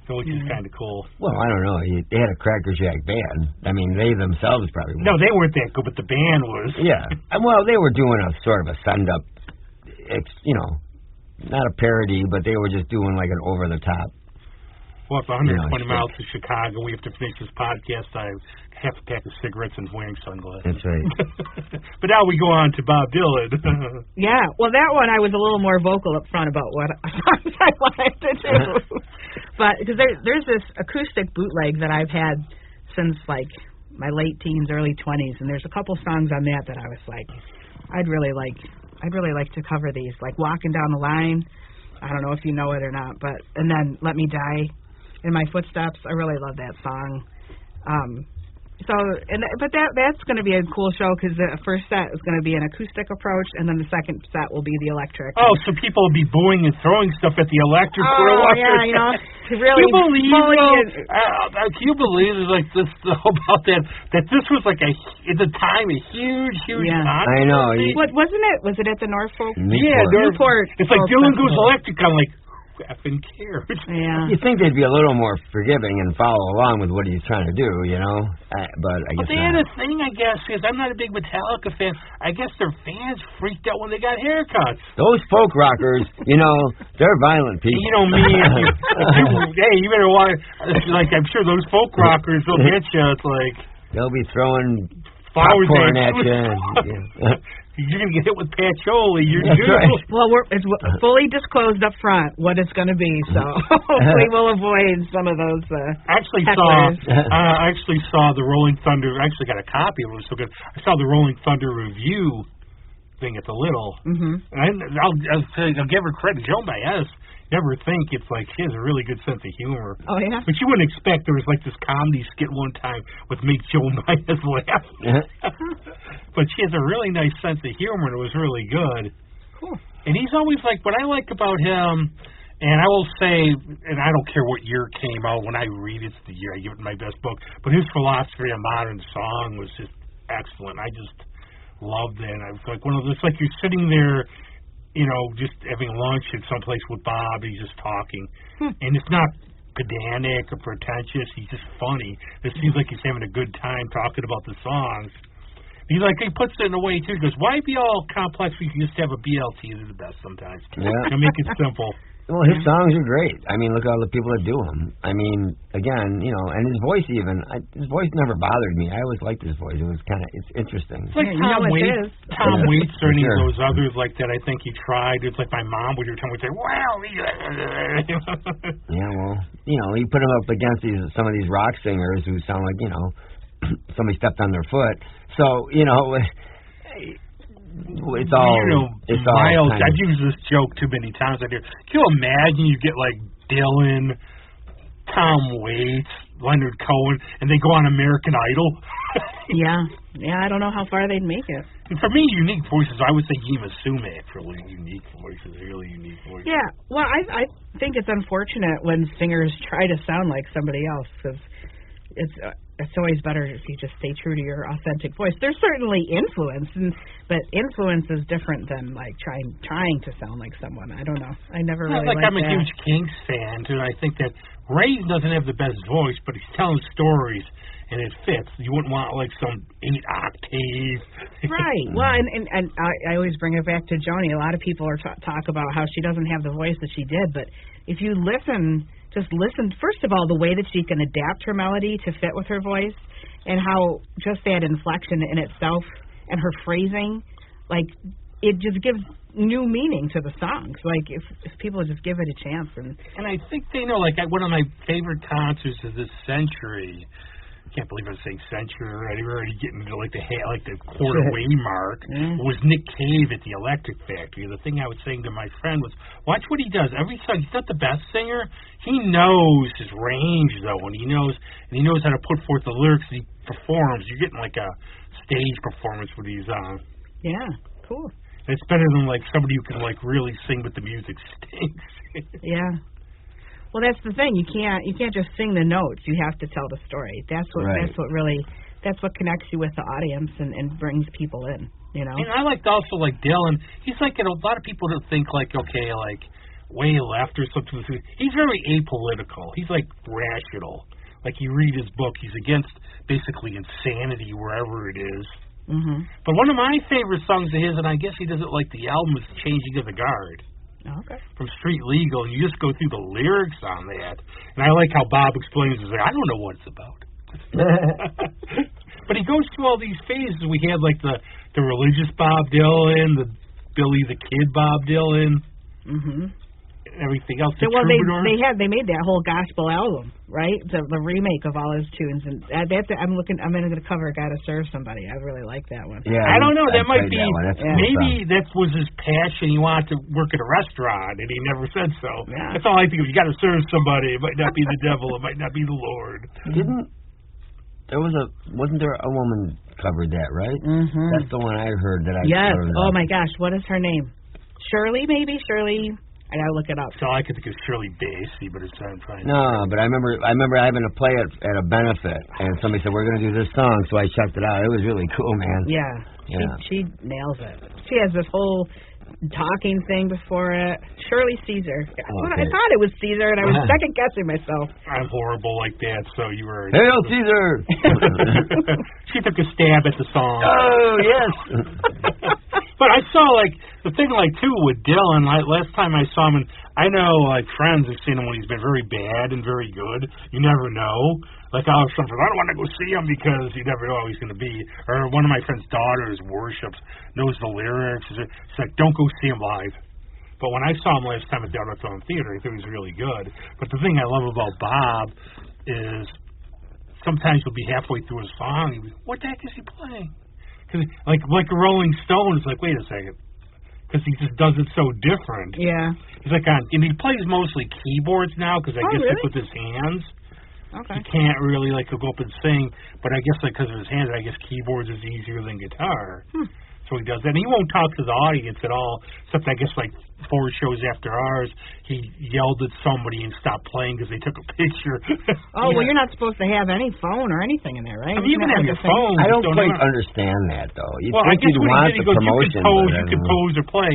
So which is kind of cool. Well, I don't know. They had a Cracker Jack band. I mean, they themselves probably weren't. No, they weren't that good, but the band was. Yeah. Well, they were doing a sort of a send-up, not a parody, but they were just doing like an over-the-top. Well, it's 120 miles to Chicago. We have to finish this podcast. I have a pack of cigarettes and wearing sunglasses. That's right. But now we go on to Bob Dylan. Yeah, well, that one I was a little more vocal up front about what songs I wanted to do. But because there's this acoustic bootleg that I've had since like my late teens, early 20s, and there's a couple songs on that I was like, I'd really like to cover these, like Walking Down the Line. I don't know if you know it or not, and then Let Me Die in My Footsteps. I really love that song. But that's going to be a cool show because the first set is going to be an acoustic approach, and then the second set will be the electric. Oh, so people will be booing and throwing stuff at the electric. Oh, yeah, to really. Can you believe there's like this about that this was like at the time a huge yeah. controversy. I know. What wasn't it? Was it at the Norfolk? Yeah, Newport. It's like Dylan Goes Electric. I'm like, effing cares. Yeah. You think they'd be a little more forgiving and follow along with what he's trying to do, you know? But I guess they had a thing, I guess, because I'm not a big Metallica fan. I guess their fans freaked out when they got haircuts. Those folk rockers, you know, they're violent people. You know me. Hey, you better watch. Like, I'm sure those folk rockers will get you. It's like they'll be throwing flowers popcorn at you. You're going to get hit with patchouli. You're That's due. right. Well, it's fully disclosed up front what it's going to be, so hopefully we'll avoid some of those I actually saw the Rolling Thunder. I actually got a copy of it. It was so good. I saw the Rolling Thunder review thing at the Little. Mm-hmm. And I'll give her credit. Joe Baez, never think it's like she has a really good sense of humor. Oh, yeah? But you wouldn't expect there was like this comedy skit one time with make Joe Baez laugh. But she has a really nice sense of humor, and it was really good. Cool. And he's always like, what I like about him, and I will say, and I don't care what year it came out, when I read it's the year I give it my best book, but his philosophy on modern song was just excellent. I just loved it. And I was like one of those, like you're sitting there, you know, just having lunch at someplace with Bob, he's just talking. And it's not pedantic or pretentious, he's just funny. It seems like he's having a good time talking about the songs. He puts it in a way, too. He goes, why be all complex when you can just have a BLT? They're the best sometimes. Yeah. And make it simple. Well, his songs are great. I mean, look at all the people that do them. I mean, again, you know, and his voice even. His voice never bothered me. I always liked his voice. It was it's interesting. It's like Tom Waits or any of those others like that. I think he tried. It's like my mom would every time would say, "Wow." Yeah, well, you know, you put him up against some of these rock singers who sound like, you know, somebody stepped on their foot. So, you know, it's all. You know, it's all. I've used this joke too many times. Can you imagine you get like Dylan, Tom Waits, Leonard Cohen, and they go on American Idol? Yeah. I don't know how far they'd make it. And for me, unique voices, I would say Yima Sume actually unique voices, really unique voices. Yeah. Well, I think it's unfortunate when singers try to sound like somebody else because it's always better if you just stay true to your authentic voice. There's certainly influence, but influence is different than like trying to sound like someone. I don't know. I never really like I'm that. a huge Kinks fan, and I think that Ray doesn't have the best voice, but he's telling stories, and it fits. You wouldn't want like some 8 octave. Right. Well, and I always bring it back to Joni. A lot of people are talk about how she doesn't have the voice that she did, but if you listen. Just listen, first of all, the way that she can adapt her melody to fit with her voice and how just that inflection in itself and her phrasing, like, it just gives new meaning to the songs. Like, if people just give it a chance. And I think they know, like, one of my favorite concerts of this century, I can't believe I'm saying century already. We're already getting to, like, the quarter-way mark, was Nick Cave at the Electric Factory. The thing I was saying to my friend was, watch what he does. Every song, he's not the best singer. He knows his range, though, and he knows how to put forth the lyrics he performs. You're getting, like, a stage performance with these on. Yeah, cool. And it's better than, like, somebody who can, like, really sing but the music stinks. Yeah. Well, that's the thing. You can't just sing the notes. You have to tell the story. That's what connects you with the audience and brings people in. You know. And I liked also like Dylan. He's like, a lot of people don't think like, okay, like way left or something. He's very apolitical. He's like rational. Like you read his book, he's against basically insanity wherever it is. Mm-hmm. But one of my favorite songs of his, and I guess he doesn't like the album, is "Changing of the Guard." Okay. From Street Legal, and you just go through the lyrics on that. And I like how Bob explains it. I don't know what it's about. But he goes through all these phases. We had like the religious Bob Dylan, the Billy the Kid Bob Dylan, and everything else. So, well, they made that whole gospel album, right? The remake of all his tunes, and I'm going to cover "Gotta Serve Somebody." I really like that one. Yeah, I don't know. That might be maybe that was his passion. He wanted to work at a restaurant, and he never said so. Yeah. That's all I think of. You got to serve somebody. It might not be the devil. It might not be the Lord. wasn't there a woman covered that, right? Mm-hmm. That's the one I heard that I Yes. heard Oh my gosh, what is her name? Shirley, maybe? Shirley. I gotta look it up. So I could think of Shirley Bassey, but it's I'm trying. No, but I remember having to play it at a benefit, and somebody said we're gonna do this song, so I checked it out. It was really cool, man. Yeah. She nails it. She has this whole talking thing before it. Shirley Caesar. I thought it was Caesar, and I was second guessing myself. I'm horrible like that, so you were. Hail Caesar! She took a stab at the song. Oh yes. But I saw the thing too with Dylan. Last time I saw him, and I know friends have seen him when he's been very bad and very good. You never know. I was something. I don't want to go see him because you never know how he's going to be. Or one of my friend's daughters worships, knows the lyrics. She's like, don't go see him live. But when I saw him last time at the Auditorium Theater, I thought he was really good. But the thing I love about Bob is sometimes he'll be halfway through a song and what the heck is he playing? Cause like a Rolling Stone, it's like, wait a second. Because he just does it so different. Yeah. He's and he plays mostly keyboards now because I guess really? with his hands. Okay. He can't really go up and sing, but I guess because of his hands, I guess keyboards is easier than guitar. So he does that. And he won't talk to the audience at all, except I guess 4 shows after ours, he yelled at somebody and stopped playing because they took a picture. Oh, well, you're not supposed to have any phone or anything in there, right? I mean, you can have your phone. I don't quite understand that, though. You'd I think guess you'd what want he the said, promotion. you could pose or play.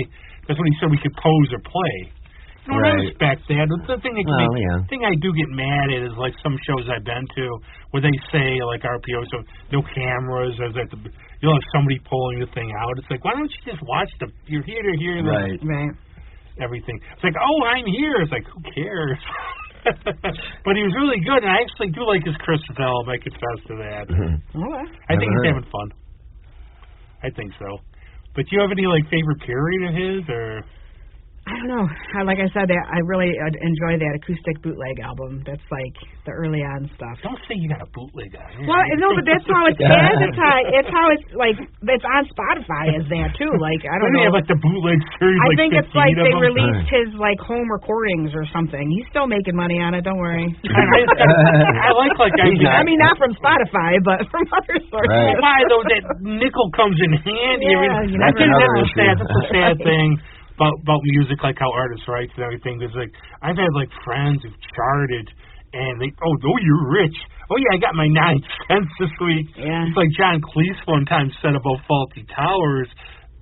That's what he said, we could pose or play. I respect that. The thing thing I do get mad at is some shows I've been to where they say RPO, so no cameras, you'll have somebody pulling the thing out. It's why don't you just watch you're here to hear everything. It's I'm here. It's who cares? But he was really good, and I actually do like his Christmas album. I confess to that. I think he's having fun. I think so. But do you have any favorite period of his or? I don't know. Like I said, I really enjoy that acoustic bootleg album. That's the early on stuff. Don't say you got a bootleg on. Well, no, but that's how it's advertised. It's how it's it's on Spotify as that too. I don't know. They have the bootleg series. I think it's they released his home recordings or something. He's still making money on it. Don't worry. I I mean, not from Spotify, but from other sources. Right. Why though? That nickel comes in handy. Yeah, that's a sad thing. About music, how artists write and everything. There's I've had friends who've charted and you're rich. Oh yeah, I got my 9 cents this week. Yeah. It's John Cleese one time said about Faulty Towers.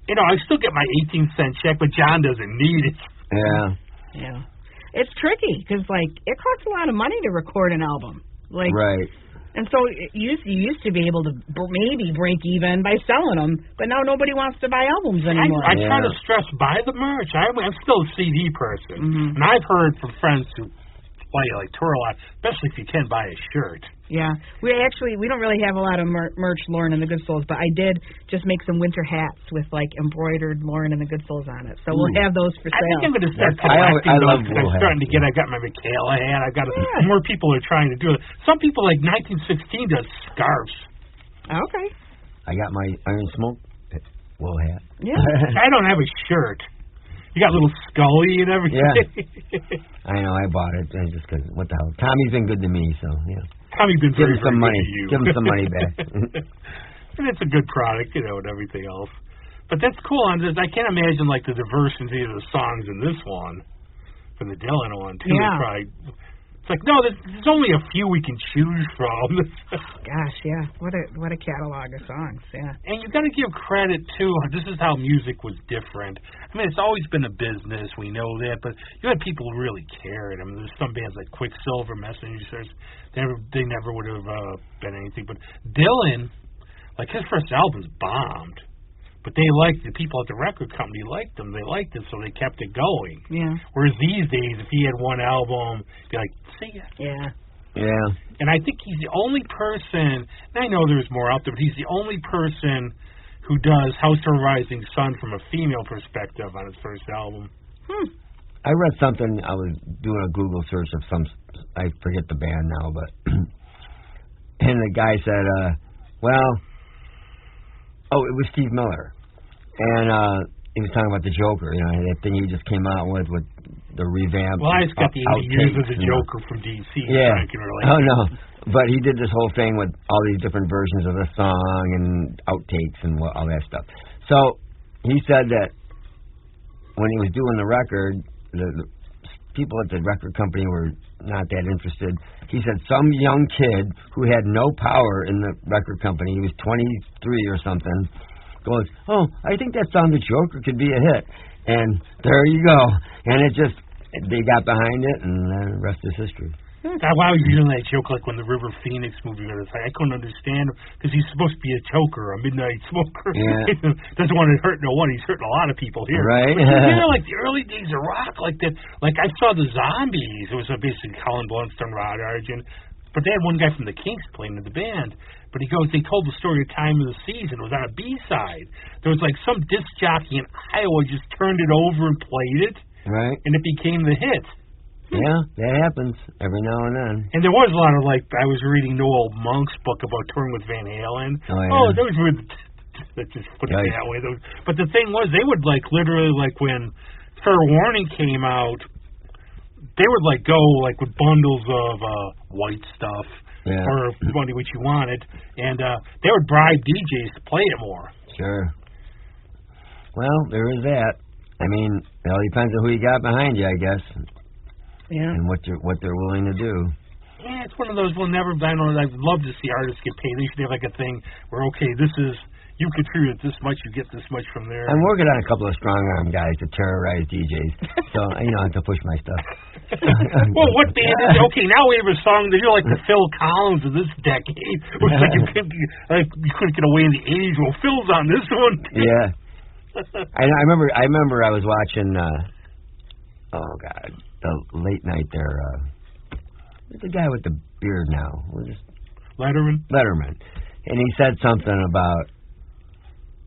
I still get my 18-cent check, but John doesn't need it. Yeah. It's tricky because it costs a lot of money to record an album. Right. And so you used to be able to maybe break even by selling them, but now nobody wants to buy albums anymore. I try to stress buy the merch. I'm still a CD person, and I've heard from friends who play tour a lot, especially if you can buy a shirt. Yeah, we don't really have a lot of merch, Lauren and the Good Souls, but I did just make some winter hats with embroidered Lauren and the Good Souls on it. So we'll have those for sale. I think I'm going to start collecting those because I'm starting to get. I got my Michaela hat. I got more people are trying to do it. Some people 1916 does scarves. Okay. I got my Iron Smoke wool hat. Yeah. I don't have a shirt. You got little Scully and everything. Yeah. I know. I bought it just because. What the hell? Tommy's been good to me, so yeah. Tommy's been Give him some money. To you. Give him some money back. And it's a good product, and everything else. But that's cool. I can't imagine the diversity of the songs in this one, from the Dylan one too. Yeah. It's no, there's only a few we can choose from. Gosh, yeah. What a catalog of songs, yeah. And you've got to give credit too. This is how music was different. I mean, it's always been a business. We know that, but you had people who really cared. I mean, there's some bands like Quicksilver, Messengers. They never would have been anything. But Dylan, his first albums bombed. But the people at the record company liked them. They liked it, so they kept it going. Yeah. Whereas these days, if he had one album, be see ya. Yeah. Yeah. And I think he's the only person, and I know there's more out there, but he's the only person who does House of a Rising Sun from a female perspective on his first album. I read something. I was doing a Google search of I forget the band now, but and the guy said, it was Steve Miller, and he was talking about the Joker, that thing he just came out with the revamp. Well, I just got the 80 years of the Joker from DC. Yeah. I can relate. Oh no, But he did this whole thing with all these different versions of the song and outtakes and all that stuff. So he said that when he was doing the record, the people at the record company were not that interested. He said some young kid who had no power in the record company, he was 23 or something, goes, "Oh, I think that song, The Joker, could be a hit." And there you go. And it just, they got behind it, and the rest is history. Why was you doing that joke like when the River Phoenix movie was like, I couldn't understand because he's supposed to be a choker, a midnight smoker. Yeah. Doesn't want to hurt no one. He's hurting a lot of people here. Right. But you know, like the early days of rock, like that. Like I saw the Zombies. It was basically Colin Blunstone, Rod Argent. But they had one guy from the Kinks playing in the band. But he goes, they told the story of Time of the Season. It was on a B-side. There was like some disc jockey in Iowa just turned it over and played it. Right. And it became the hit. Yeah, that happens every now and then. And there was a lot of, like, I was reading Noel Monk's book about touring with Van Halen. Oh, yeah. Those were, let's just put it that way. But the thing was, they would, like, literally, like, when Fair Warning came out, they would, like, go, like, with bundles of white stuff or money which you wanted, and they would bribe DJs to play it more. Sure. Well, there is that. I mean, it all depends on who you got behind you, I guess. Yeah. And what they're willing to do. Yeah, it's one of those we'll never. I know. I'd love to see artists get paid. They should have like a thing where this is you contribute this much, you get this much from there. I'm working on a couple of strong arm guys to terrorize DJs, so I have to push my stuff. Well, what band is it? Okay, now we have a song that you're like the Phil Collins of this decade. Looks like you couldn't get away in the '80s. Well, Phil's on this one. Yeah. I remember I was watching. Oh God. The late night there, who's the guy with the beard now? Letterman. And he said something about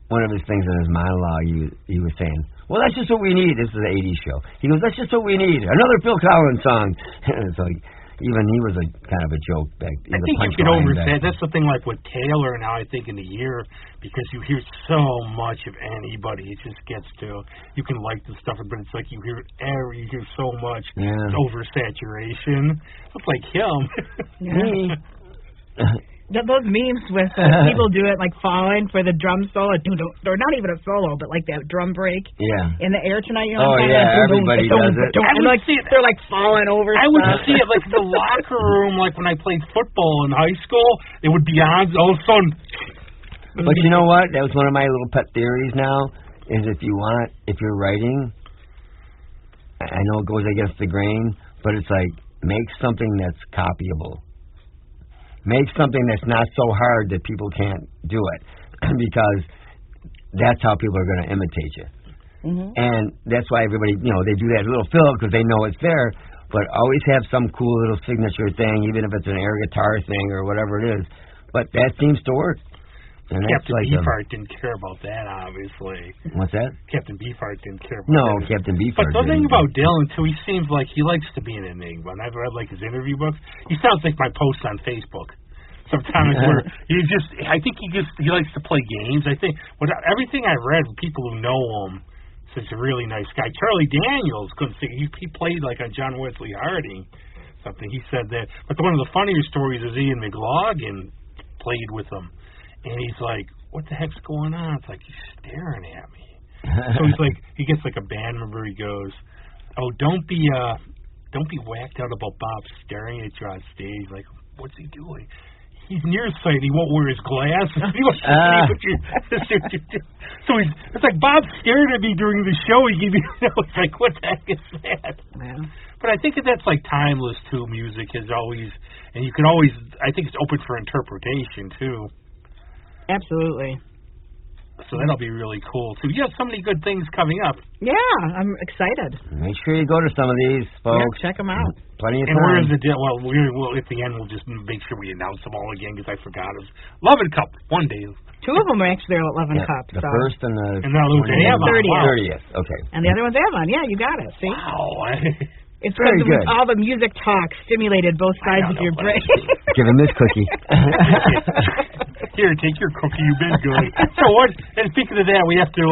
one of his things in his monologue. He was saying, well, that's just what we need. This is an 80s show. He goes, that's just what we need. Another Phil Collins song. It's like, even he was a kind of a joke back. I think you get over that. That's the thing, like with Taylor now, I think in the year, because you hear so much of anybody, it just gets to, you can like the stuff, but it's like you hear so much. Yeah. It's oversaturation. It's like him. Yeah. Those memes with people do it like falling for the drum solo, or not even a solo, but like that drum break. Yeah. In the air tonight. Everybody does it. And like they're like falling over. I would see it like the locker room, like when I played football in high school. It would be on all of a sudden. But you know what? That was one of my little pet theories. Now is if you're writing, I know it goes against the grain, but it's like make something that's copyable. Make something that's not so hard that people can't do it, because that's how people are going to imitate you. Mm-hmm. And that's why everybody, they do that little fill because they know it's there, but always have some cool little signature thing, even if it's an air guitar thing or whatever it is. But that seems to work. And Captain Beefheart didn't care about that, obviously. What's that? Captain Beefheart didn't care about that. No, Captain Beefheart. But the thing about Dylan, too, he seems like he likes to be an enigma. And I've read, like, his interview books. He sounds like my posts on Facebook. Sometimes where I think he likes to play games. I think everything I've read, people who know him, says he's a really nice guy. Charlie Daniels couldn't sing. He played, like, on John Wesley Harding, something. He said that. But one of the funnier stories is Ian McLaughlin played with him. And he's like, what the heck's going on? It's like, he's staring at me. So he's like, he gets like a band member. He goes, oh, don't be whacked out about Bob staring at you on stage. Like, what's he doing? He's nearsighted. He won't wear his glasses. He wants to see what you do. So it's like Bob stared at me during the show. He gave me, it's like, what the heck is that? Man. But I think that's like timeless too. Music is always, and you can always, I think it's open for interpretation too. Absolutely. So that'll be really cool too. You have so many good things coming up. Yeah, I'm excited. Make sure you go to some of these, folks. Yeah, check them out. Plenty of time. And where is the deal? Well, we'll at the end we'll just make sure we announce them all again because I forgot it. Lovin' Cup one day. Two of them are actually there at Lovin' Cup. The first and the 30th. Okay. And the other one's Avon. Yeah, you got it. See? Wow. It's because all the music talk stimulated both sides of your brain. Give him this cookie. Here, take your cookie. You've been good. So what? And speaking of that, we have to.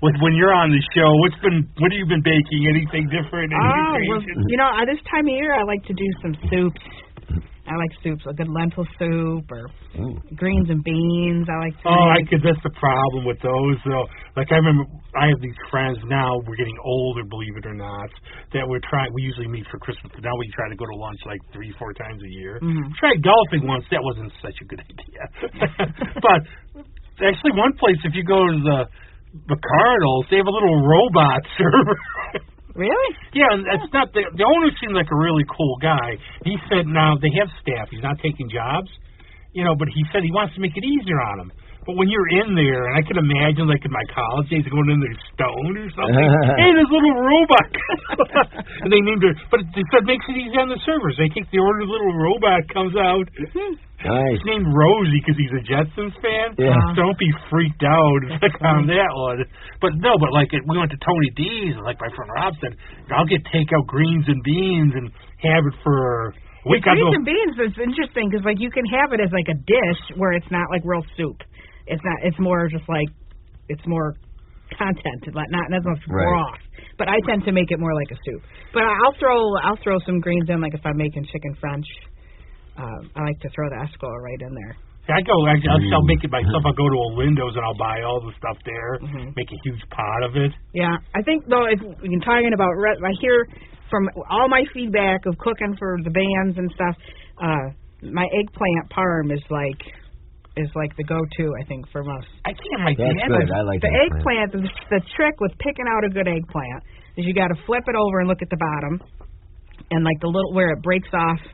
When you're on the show, what have you been baking? Anything different? Well, this time of year, I like to do some soups. I like soups, a good lentil soup or greens and beans. I like to that's the problem with those, though. Like, I remember I have these friends now, we're getting older, believe it or not, that we usually meet for Christmas, but now we try to go to lunch like 3-4 times a year. Mm-hmm. Tried golfing once, that wasn't such a good idea. But actually, one place, if you go to the Cardinals, they have a little robot server. Really? Yeah, and it's not the owner seemed like a really cool guy. He said now they have staff. He's not taking jobs, but he said he wants to make it easier on them. But when you're in there, and I can imagine like in my college days going in there stoned or something. Hey, this little robot. And they named it, but they said makes it easy on the servers. They take the order, the little robot comes out. Nice. He's named Rosie because he's a Jetsons fan. Yeah. So don't be freaked out on that one. But like we went to Tony D's, and like my friend Rob said, I'll get takeout greens and beans and have it for a week. Greens and beans is interesting because like you can have it as like a dish where it's not like real soup. It's not. It's more just like it's more content, not as much broth. But I tend to make it more like a soup. But I'll throw some greens in, like if I'm making chicken French. I like to throw the escola right in there. I'll make it myself. I'll go to Olindo's and I'll buy all the stuff there, make a huge pot of it. Yeah, I think though, if we can talking about, I hear from all my feedback of cooking for the bands and stuff, my eggplant parm is like the go-to, I think, for most. I can't like That's good. I like the eggplant. The trick with picking out a good eggplant is you got to flip it over and look at the bottom, and like the little where it breaks off.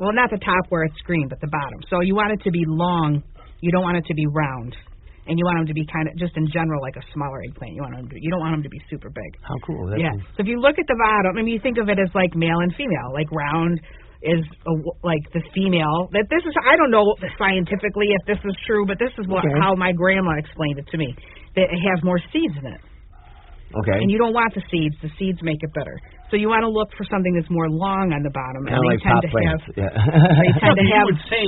Well, not the top where it's green, but the bottom. So you want it to be long. You don't want it to be round, and you want them to be kind of just in general like a smaller eggplant. You don't want them to be super big. How cool! So if you look at the bottom, I mean, you think of it as like male and female. Like round is like the female. That this is, I don't know scientifically if this is true, but this is how my grandma explained it to me. That it has more seeds in it. Okay. And you don't want the seeds. The seeds make it better. So you want to look for something that's more long on the bottom. And they like tend to plants. have. They tend to have. You would say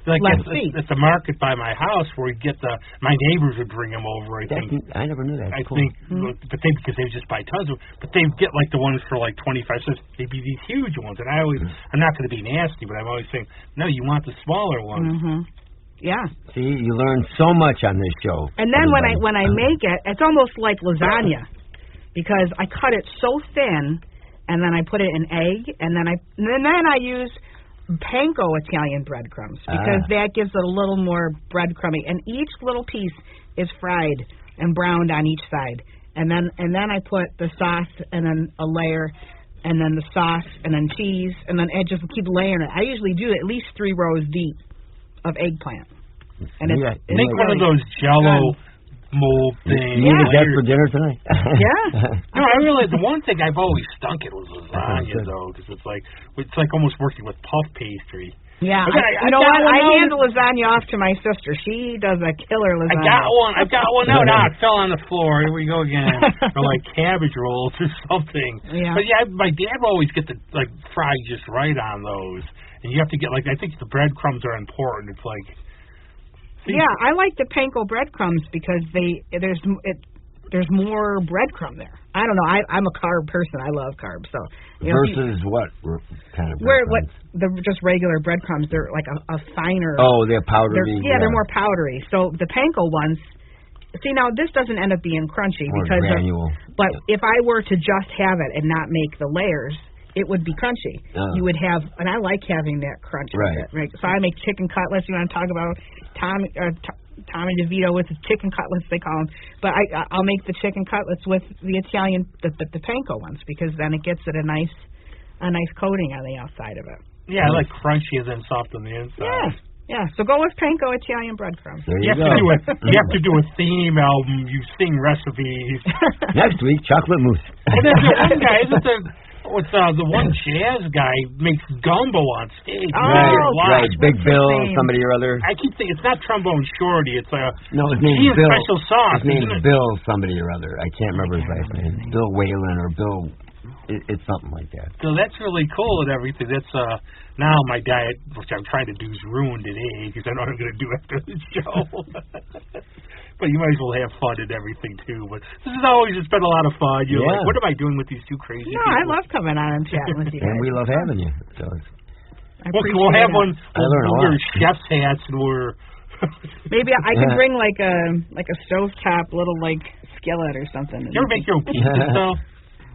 like less seeds. at the market by my house where we get my neighbors would bring them over. I think. I never knew that. I cool. think, but because they just buy tons of. But they get like the ones for like 25 cents. They'd be these huge ones, and I'm not going to be nasty, but I'm always saying, no, you want the smaller ones. Mm-hmm. Yeah. See, you learn so much on this show. And then when I make it, it's almost like lasagna. Because I cut it so thin, and then I put it in egg, and then I use panko Italian breadcrumbs because that gives it a little more breadcrumby, and each little piece is fried and browned on each side, and then I put the sauce and then a layer, and then the sauce and then cheese, and then I just keep layering it. I usually do at least 3 rows deep of eggplant, and make one of those Jello mold thing. You eat that for dinner tonight? Yeah. No, I realize the one thing I've always stunk at was lasagna, though, because it's like almost working with puff pastry. Yeah. I hand the lasagna off to my sister. She does a killer lasagna. I've got one. No, it fell on the floor. Here we go again. Or like cabbage rolls or something. Yeah. But yeah, my dad would always get the fry just right on those, and you have to get I think the breadcrumbs are important. It's like. Yeah, I like the panko breadcrumbs because there's more breadcrumb there. I don't know. I'm a carb person. I love carbs. So versus what kind of breadcrumbs? Just regular breadcrumbs. They're like a finer. Oh, they're powdery. They're more powdery. So the panko ones. See, now this doesn't end up being crunchy more because granule. But if I were to just have it and not make the layers, it would be crunchy. You would have, and I like having that crunch. Right. So I make chicken cutlets. You want to talk about Tommy DeVito with the chicken cutlets, they call them. But I'll make the chicken cutlets with the Italian, the panko ones, because then it gets it a nice coating on the outside of it. Yeah, I like crunchy and then soft on the inside. Yeah. So go with panko Italian breadcrumbs. You have to do a theme album. You sing recipes. Next week, chocolate mousse. And there's the one guy, isn't there? What's the one jazz guy makes gumbo on stage? Right. Big Bill, somebody or other. I keep thinking it's not Trombone Shorty. It's no, his name's Bill. Special sauce. His name's Bill, somebody or other. I can't remember his last name. Bill Whalen or Bill. It's something like that. So that's really cool and everything. That's now my diet, which I'm trying to do, is ruined today because I know what I'm going to do after the show. But you might as well have fun and everything, too. But this is always, it's been a lot of fun. You're like, what am I doing with these two crazy people? I love coming on and chatting with you guys. And we love having you. So We'll have one. We'll wear chef's hats and we're. Maybe I can bring like a stovetop little like skillet or something. You ever make your own pizza stuff?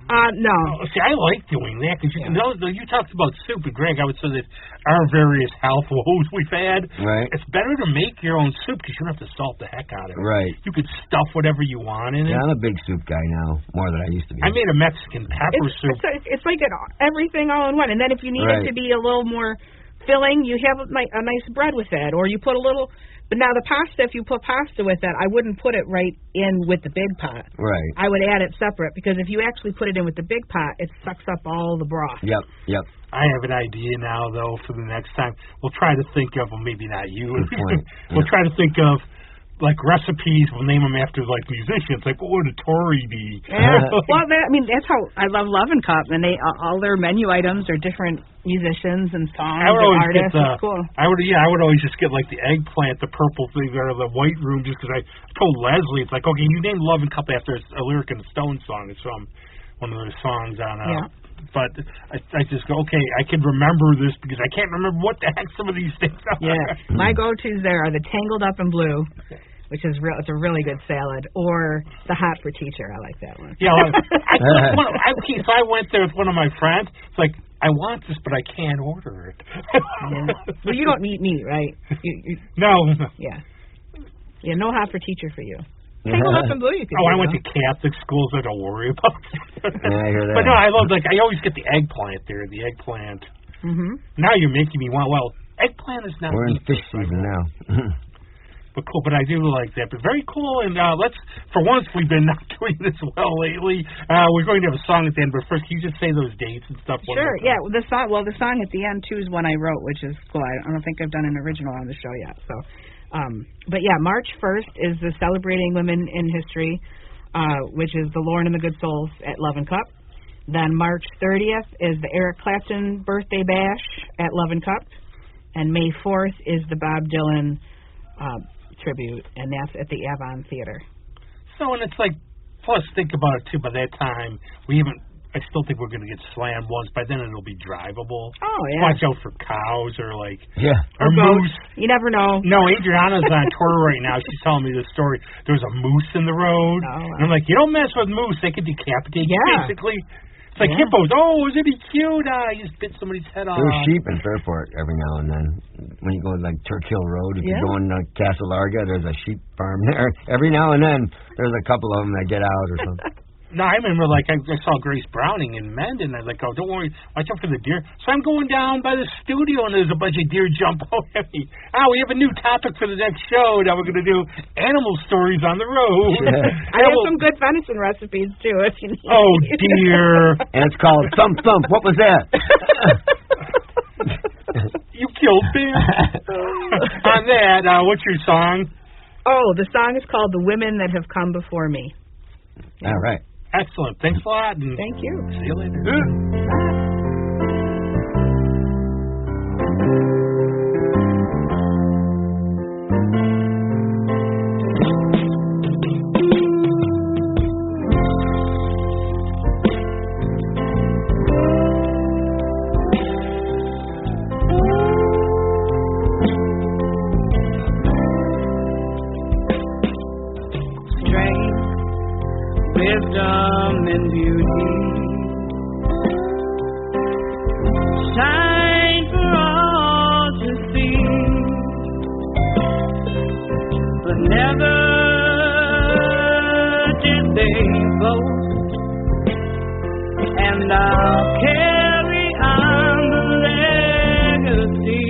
No. See, I like doing that because you talked about soup, and Greg, I would say that our various health woes we've had, right. It's better to make your own soup because you don't have to salt the heck out of it. Right. You could stuff whatever you want in it. Yeah, I'm a big soup guy now, more than I used to be. I made a Mexican pepper soup. It's like everything all in one. And then if you need it to be a little more filling, you have a nice bread with that, or you put a little. But now the pasta, if you put pasta with that, I wouldn't put it right in with the big pot. Right. I would add it separate because if you actually put it in with the big pot, it sucks up all the broth. Yep. I have an idea now, though, for the next time. We'll try to think of, well, maybe not you. We'll try to think of, like, recipes. We'll name them after, like, musicians. Like, what would a Tory be? Yeah. Well, that's how I love Love and Cup, and all their menu items are different musicians and songs and artists. It's cool. I would always just get, like, the eggplant, the purple thing, or the white room, just because I told Leslie, it's like, okay, you named Love and Cup after a lyric in a Stone song. It's from one of their songs on But I just go, okay, I can remember this because I can't remember what the heck some of these things are. Yeah, my go-tos there are the Tangled Up in Blue, which is it's a really good salad, or the Hot for Teacher. I like that one. Yeah, so I went there with one of my friends. It's like, I want this, but I can't order it. Well, you don't eat meat, right? No. Yeah. Yeah, no Hot for Teacher for you. Tangled Up in Blue, you could I went to Catholic schools. I don't worry about it. Yeah, I hear that. But no, I always get the eggplant there, the eggplant. Mm-hmm. Now you're making me want, eggplant is not We're in meat fish season now. But cool, but I do like that. But very cool, and for once, we've been not doing this well lately. We're going to have a song at the end, but first, can you just say those dates and stuff? Sure, yeah. The song at the end, too, is one I wrote, which is cool. I don't think I've done an original on the show yet, so... but yeah, March 1st is the Celebrating Women in History, which is the Lauren and the Good Souls at Love and Cup. Then March 30th is the Eric Clapton Birthday Bash at Love and Cup. And May 4th is the Bob Dylan tribute, and that's at the Avon Theater. So, and it's like, plus think about it too, by that time, I still think we're going to get slammed once. By then, it'll be drivable. Oh, yeah. Watch out for cows or or moose. You never know. No, Adriana's on tour right now. She's telling me this story. There's a moose in the road. Oh, wow. And I'm like, you don't mess with moose. They can decapitate you, basically. It's like hippos. Oh, isn't he cute? You just bit somebody's head off. There's sheep in Fairport every now and then. When you go to, like, Turk Hill Road, if you go in Castle Larga, there's a sheep farm there. Every now and then, there's a couple of them that get out or something. No, I remember, I saw Grace Browning in Mendon. I was like, oh, don't worry, watch out for the deer. So I'm going down by the studio, and there's a bunch of deer jump out at me. We have a new topic for the next show. Now we're going to do animal stories on the road. Yeah. I have some good venison recipes, too, if you need. Oh, dear. And it's called Thump Thump. What was that? You killed deer. On that, what's your song? Oh, the song is called The Women That Have Come Before Me. All right. Excellent. Thanks a lot. And thank you. See you later. Wisdom and beauty shine for all to see, but never did they boast, and I'll carry on the legacy